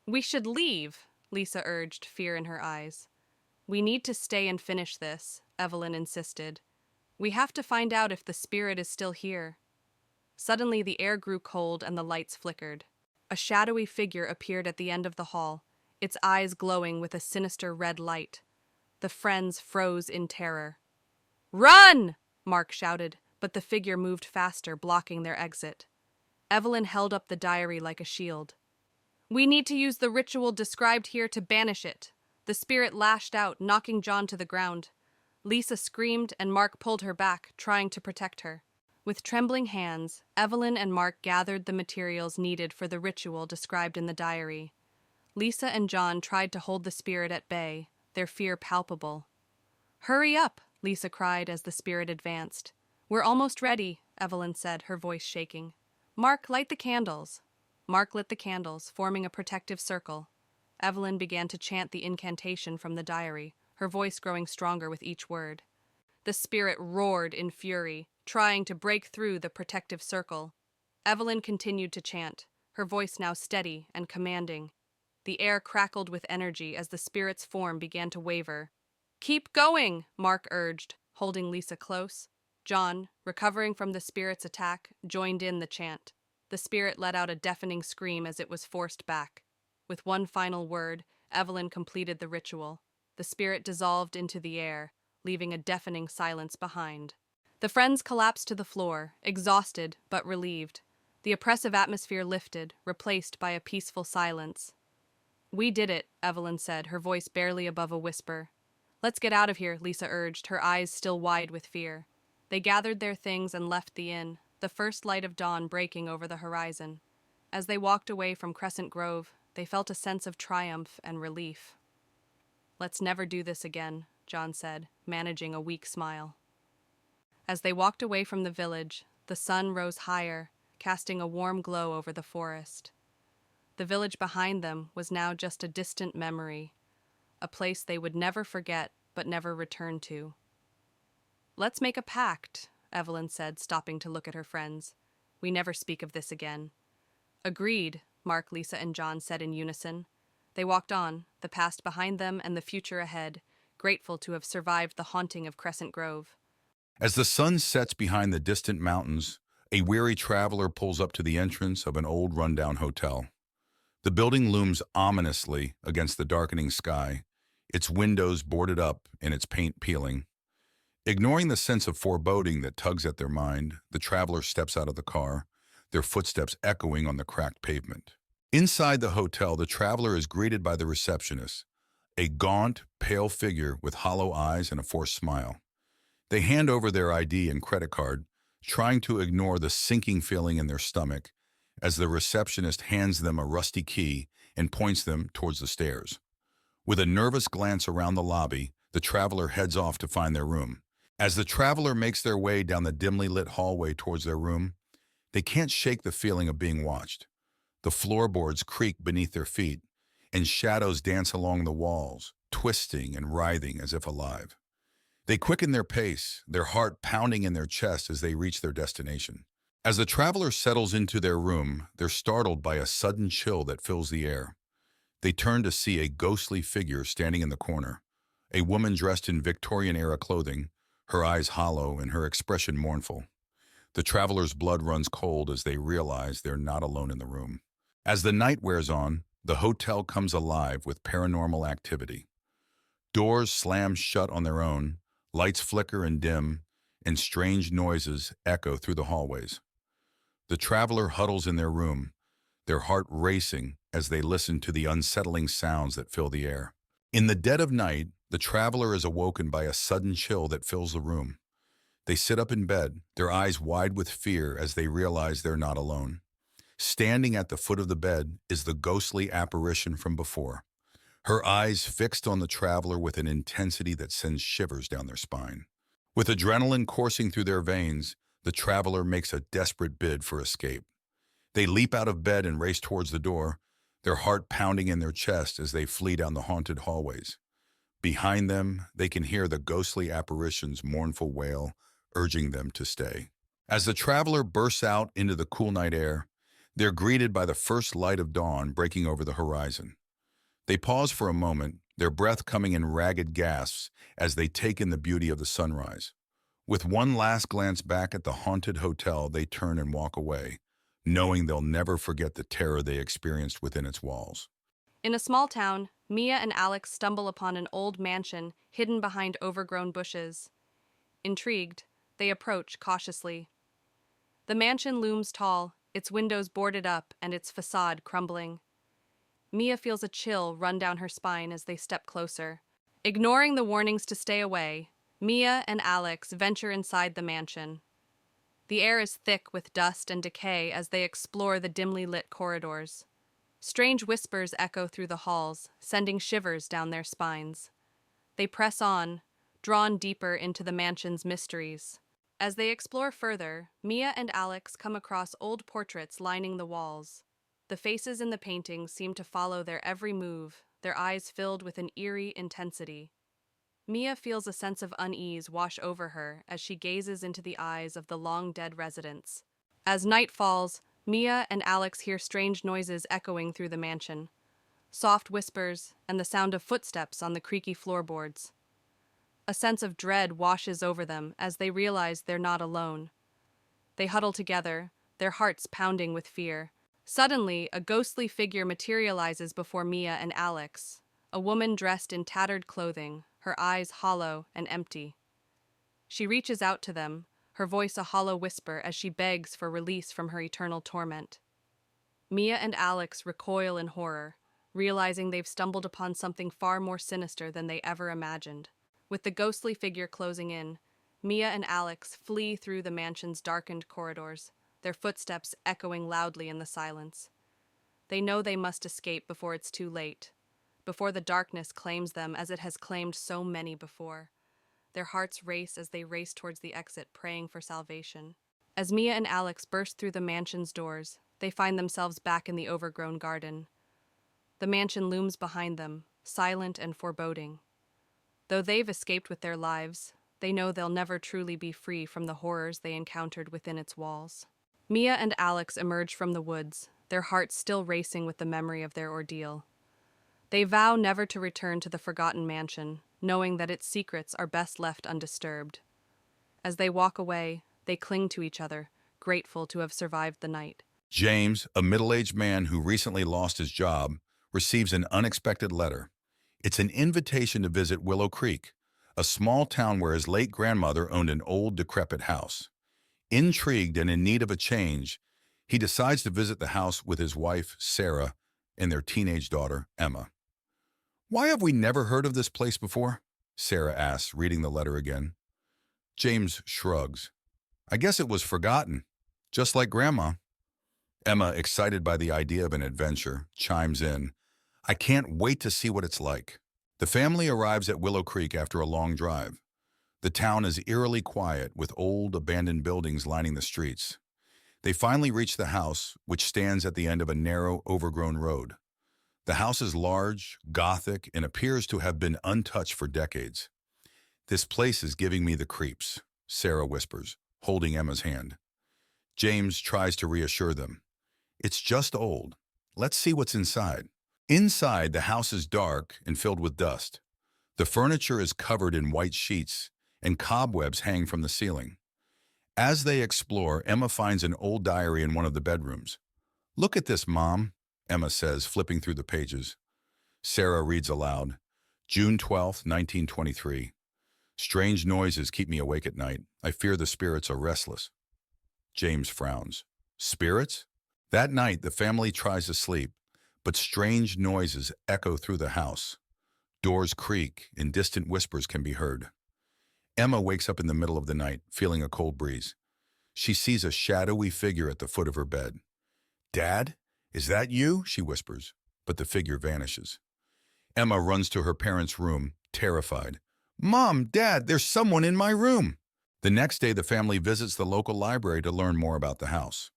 "We should leave," Lisa urged, fear in her eyes. "We need to stay and finish this," Evelyn insisted. "We have to find out if the spirit is still here." Suddenly the air grew cold and the lights flickered. A shadowy figure appeared at the end of the hall, its eyes glowing with a sinister red light. The friends froze in terror. "Run!" Mark shouted, but the figure moved faster, blocking their exit. Evelyn held up the diary like a shield. "We need to use the ritual described here to banish it." The spirit lashed out, knocking John to the ground. Lisa screamed and Mark pulled her back, trying to protect her. With trembling hands, Evelyn and Mark gathered the materials needed for the ritual described in the diary. Lisa and John tried to hold the spirit at bay, their fear palpable. "Hurry up!" Lisa cried as the spirit advanced. "We're almost ready," Evelyn said, her voice shaking. "Mark, light the candles." Mark lit the candles, forming a protective circle. Evelyn began to chant the incantation from the diary, her voice growing stronger with each word. The spirit roared in fury, trying to break through the protective circle. Evelyn continued to chant, her voice now steady and commanding. The air crackled with energy as the spirit's form began to waver. "Keep going," Mark urged, holding Lisa close. John, recovering from the spirit's attack, joined in the chant. The spirit let out a deafening scream as it was forced back. With one final word, Evelyn completed the ritual. The spirit dissolved into the air, leaving a deafening silence behind. The friends collapsed to the floor, exhausted but relieved. The oppressive atmosphere lifted, replaced by a peaceful silence. "We did it," Evelyn said, her voice barely above a whisper. "Let's get out of here," Lisa urged, her eyes still wide with fear. They gathered their things and left the inn, the first light of dawn breaking over the horizon. As they walked away from Crescent Grove, they felt a sense of triumph and relief. "Let's never do this again," John said, managing a weak smile. As they walked away from the village, the sun rose higher, casting a warm glow over the forest. The village behind them was now just a distant memory, a place they would never forget but never return to. "Let's make a pact," Evelyn said, stopping to look at her friends. "We never speak of this again." "Agreed," Mark, Lisa, and John said in unison. They walked on, the past behind them and the future ahead, grateful to have survived the haunting of Crescent Grove. As the sun sets behind the distant mountains, a weary traveler pulls up to the entrance of an old rundown hotel. The building looms ominously against the darkening sky, its windows boarded up and its paint peeling. Ignoring the sense of foreboding that tugs at their mind, the traveler steps out of the car, their footsteps echoing on the cracked pavement. Inside the hotel, the traveler is greeted by the receptionist, a gaunt, pale figure with hollow eyes and a forced smile. They hand over their ID and credit card, trying to ignore the sinking feeling in their stomach as the receptionist hands them a rusty key and points them towards the stairs. With a nervous glance around the lobby, the traveler heads off to find their room. As the traveler makes their way down the dimly lit hallway towards their room, they can't shake the feeling of being watched. The floorboards creak beneath their feet, and shadows dance along the walls, twisting and writhing as if alive. They quicken their pace, their heart pounding in their chest as they reach their destination. As the traveler settles into their room, they're startled by a sudden chill that fills the air. They turn to see a ghostly figure standing in the corner, a woman dressed in Victorian-era clothing, her eyes hollow and her expression mournful. The traveler's blood runs cold as they realize they're not alone in the room. As the night wears on, the hotel comes alive with paranormal activity. Doors slam shut on their own, lights flicker and dim, and strange noises echo through the hallways. The traveler huddles in their room, their heart racing as they listen to the unsettling sounds that fill the air. In the dead of night, the traveler is awoken by a sudden chill that fills the room. They sit up in bed, their eyes wide with fear as they realize they're not alone. Standing at the foot of the bed is the ghostly apparition from before, her eyes fixed on the traveler with an intensity that sends shivers down their spine. With adrenaline coursing through their veins, the traveler makes a desperate bid for escape. They leap out of bed and race towards the door, their heart pounding in their chest as they flee down the haunted hallways. Behind them, they can hear the ghostly apparition's mournful wail, urging them to stay. As the traveler bursts out into the cool night air, they're greeted by the first light of dawn breaking over the horizon. They pause for a moment, their breath coming in ragged gasps as they take in the beauty of the sunrise. With one last glance back at the haunted hotel, they turn and walk away, knowing they'll never forget the terror they experienced within its walls. In a small town, Mia and Alex stumble upon an old mansion hidden behind overgrown bushes. Intrigued, they approach cautiously. The mansion looms tall, its windows boarded up and its facade crumbling. Mia feels a chill run down her spine as they step closer. Ignoring the warnings to stay away, Mia and Alex venture inside the mansion. The air is thick with dust and decay as they explore the dimly lit corridors. Strange whispers echo through the halls, sending shivers down their spines. They press on, drawn deeper into the mansion's mysteries. As they explore further, Mia and Alex come across old portraits lining the walls. The faces in the paintings seem to follow their every move, their eyes filled with an eerie intensity. Mia feels a sense of unease wash over her as she gazes into the eyes of the long-dead residents. As night falls, Mia and Alex hear strange noises echoing through the mansion. Soft whispers and the sound of footsteps on the creaky floorboards. A sense of dread washes over them as they realize they're not alone. They huddle together, their hearts pounding with fear. Suddenly, a ghostly figure materializes before Mia and Alex, a woman dressed in tattered clothing, her eyes hollow and empty. She reaches out to them, her voice a hollow whisper as she begs for release from her eternal torment. Mia and Alex recoil in horror, realizing they've stumbled upon something far more sinister than they ever imagined. With the ghostly figure closing in, Mia and Alex flee through the mansion's darkened corridors, their footsteps echoing loudly in the silence. They know they must escape before it's too late, before the darkness claims them as it has claimed so many before. Their hearts race as they race towards the exit, praying for salvation. As Mia and Alex burst through the mansion's doors, they find themselves back in the overgrown garden. The mansion looms behind them, silent and foreboding. Though they've escaped with their lives, they know they'll never truly be free from the horrors they encountered within its walls. Mia and Alex emerge from the woods, their hearts still racing with the memory of their ordeal. They vow never to return to the forgotten mansion, knowing that its secrets are best left undisturbed. As they walk away, they cling to each other, grateful to have survived the night. James, a middle-aged man who recently lost his job, receives an unexpected letter. It's an invitation to visit Willow Creek, a small town where his late grandmother owned an old, decrepit house. Intrigued and in need of a change, he decides to visit the house with his wife, Sarah, and their teenage daughter, Emma. "Why have we never heard of this place before?" Sarah asks, reading the letter again. James shrugs. "I guess it was forgotten, just like Grandma." Emma, excited by the idea of an adventure, chimes in, "I can't wait to see what it's like." The family arrives at Willow Creek after a long drive. The town is eerily quiet, with old, abandoned buildings lining the streets. They finally reach the house, which stands at the end of a narrow, overgrown road. The house is large, Gothic, and appears to have been untouched for decades. "This place is giving me the creeps," Sarah whispers, holding Emma's hand. James tries to reassure them. "It's just old. Let's see what's inside." Inside, the house is dark and filled with dust. The furniture is covered in white sheets, and cobwebs hang from the ceiling. As they explore, Emma finds an old diary in one of the bedrooms. "Look at this, Mom," Emma says, flipping through the pages. Sarah reads aloud. June 12th, 1923. "Strange noises keep me awake at night. I fear the spirits are restless." James frowns. "Spirits?" That night, the family tries to sleep, but strange noises echo through the house. Doors creak, and distant whispers can be heard. Emma wakes up in the middle of the night, feeling a cold breeze. She sees a shadowy figure at the foot of her bed. "Dad, is that you?" she whispers, but the figure vanishes. Emma runs to her parents' room, terrified. "Mom, Dad, there's someone in my room!" The next day, the family visits the local library to learn more about the house.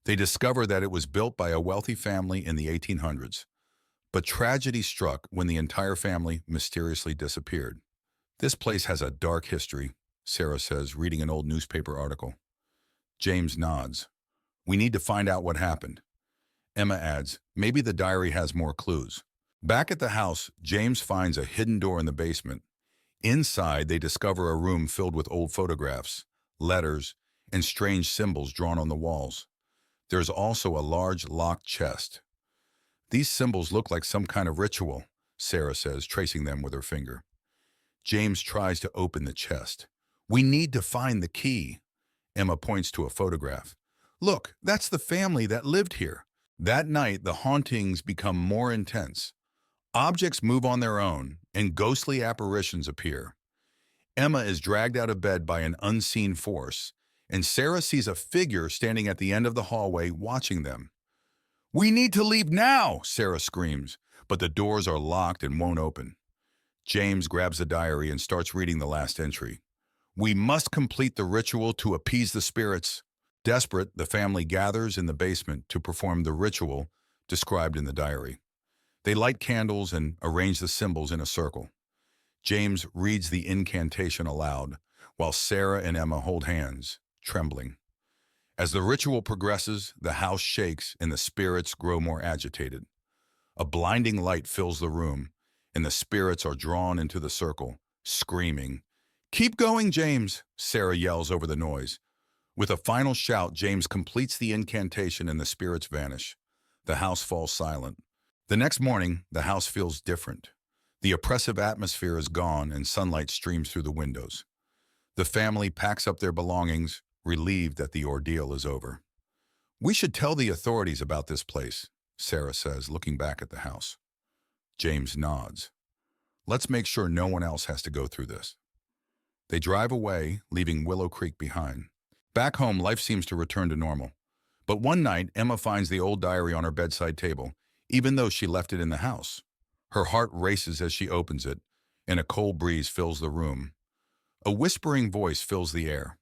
They discover that it was built by a wealthy family in the 1800s. But tragedy struck when the entire family mysteriously disappeared. "This place has a dark history," Sarah says, reading an old newspaper article. James nods. "We need to find out what happened." Emma adds, "Maybe the diary has more clues." Back at the house, James finds a hidden door in the basement. Inside, they discover a room filled with old photographs, letters, and strange symbols drawn on the walls. There's also a large locked chest. "These symbols look like some kind of ritual," Sarah says, tracing them with her finger. James tries to open the chest. "We need to find the key." Emma points to a photograph. "Look, that's the family that lived here." That night, the hauntings become more intense. Objects move on their own, and ghostly apparitions appear. Emma is dragged out of bed by an unseen force, and Sarah sees a figure standing at the end of the hallway watching them. "We need to leave now!" Sarah screams, but the doors are locked and won't open. James grabs the diary and starts reading the last entry. "We must complete the ritual to appease the spirits." Desperate, the family gathers in the basement to perform the ritual described in the diary. They light candles and arrange the symbols in a circle. James reads the incantation aloud, while Sarah and Emma hold hands, trembling. As the ritual progresses, the house shakes and the spirits grow more agitated. A blinding light fills the room, and the spirits are drawn into the circle, screaming. "Keep going, James!" Sarah yells over the noise. With a final shout, James completes the incantation and the spirits vanish. The house falls silent. The next morning, the house feels different. The oppressive atmosphere is gone and sunlight streams through the windows. The family packs up their belongings, relieved that the ordeal is over. "We should tell the authorities about this place," Sarah says, looking back at the house. James nods. "Let's make sure no one else has to go through this." They drive away, leaving Willow Creek behind. Back home, life seems to return to normal. But one night, Emma finds the old diary on her bedside table, even though she left it in the house. Her heart races as she opens it, and a cold breeze fills the room. A whispering voice fills the air.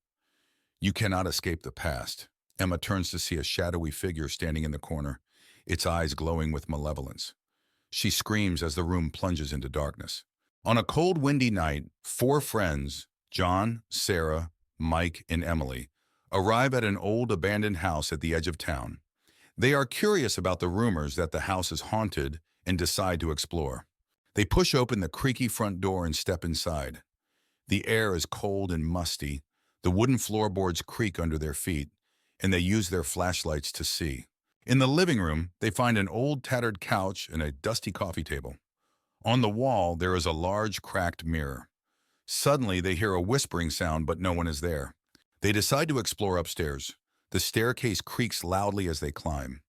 "You cannot escape the past." Emma turns to see a shadowy figure standing in the corner, its eyes glowing with malevolence. She screams as the room plunges into darkness. On a cold, windy night, 4 friends, John, Sarah, Mike, and Emily, arrive at an old abandoned house at the edge of town. They are curious about the rumors that the house is haunted and decide to explore. They push open the creaky front door and step inside. The air is cold and musty. The wooden floorboards creak under their feet, and they use their flashlights to see. In the living room, they find an old tattered couch and a dusty coffee table. On the wall, there is a large cracked mirror. Suddenly, they hear a whispering sound, but no one is there. They decide to explore upstairs. The staircase creaks loudly as they climb.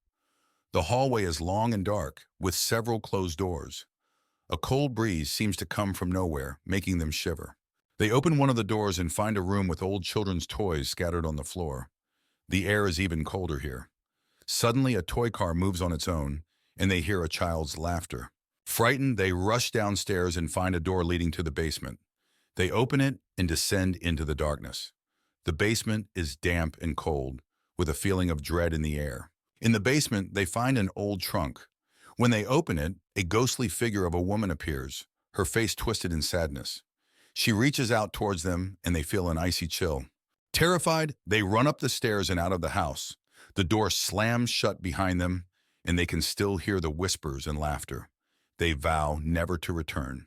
The hallway is long and dark, with several closed doors. A cold breeze seems to come from nowhere, making them shiver. They open one of the doors and find a room with old children's toys scattered on the floor. The air is even colder here. Suddenly, a toy car moves on its own, and they hear a child's laughter. Frightened, they rush downstairs and find a door leading to the basement. They open it and descend into the darkness. The basement is damp and cold, with a feeling of dread in the air. In the basement, they find an old trunk. When they open it, a ghostly figure of a woman appears, her face twisted in sadness. She reaches out towards them, and they feel an icy chill. Terrified, they run up the stairs and out of the house. The door slams shut behind them, and they can still hear the whispers and laughter. They vow never to return.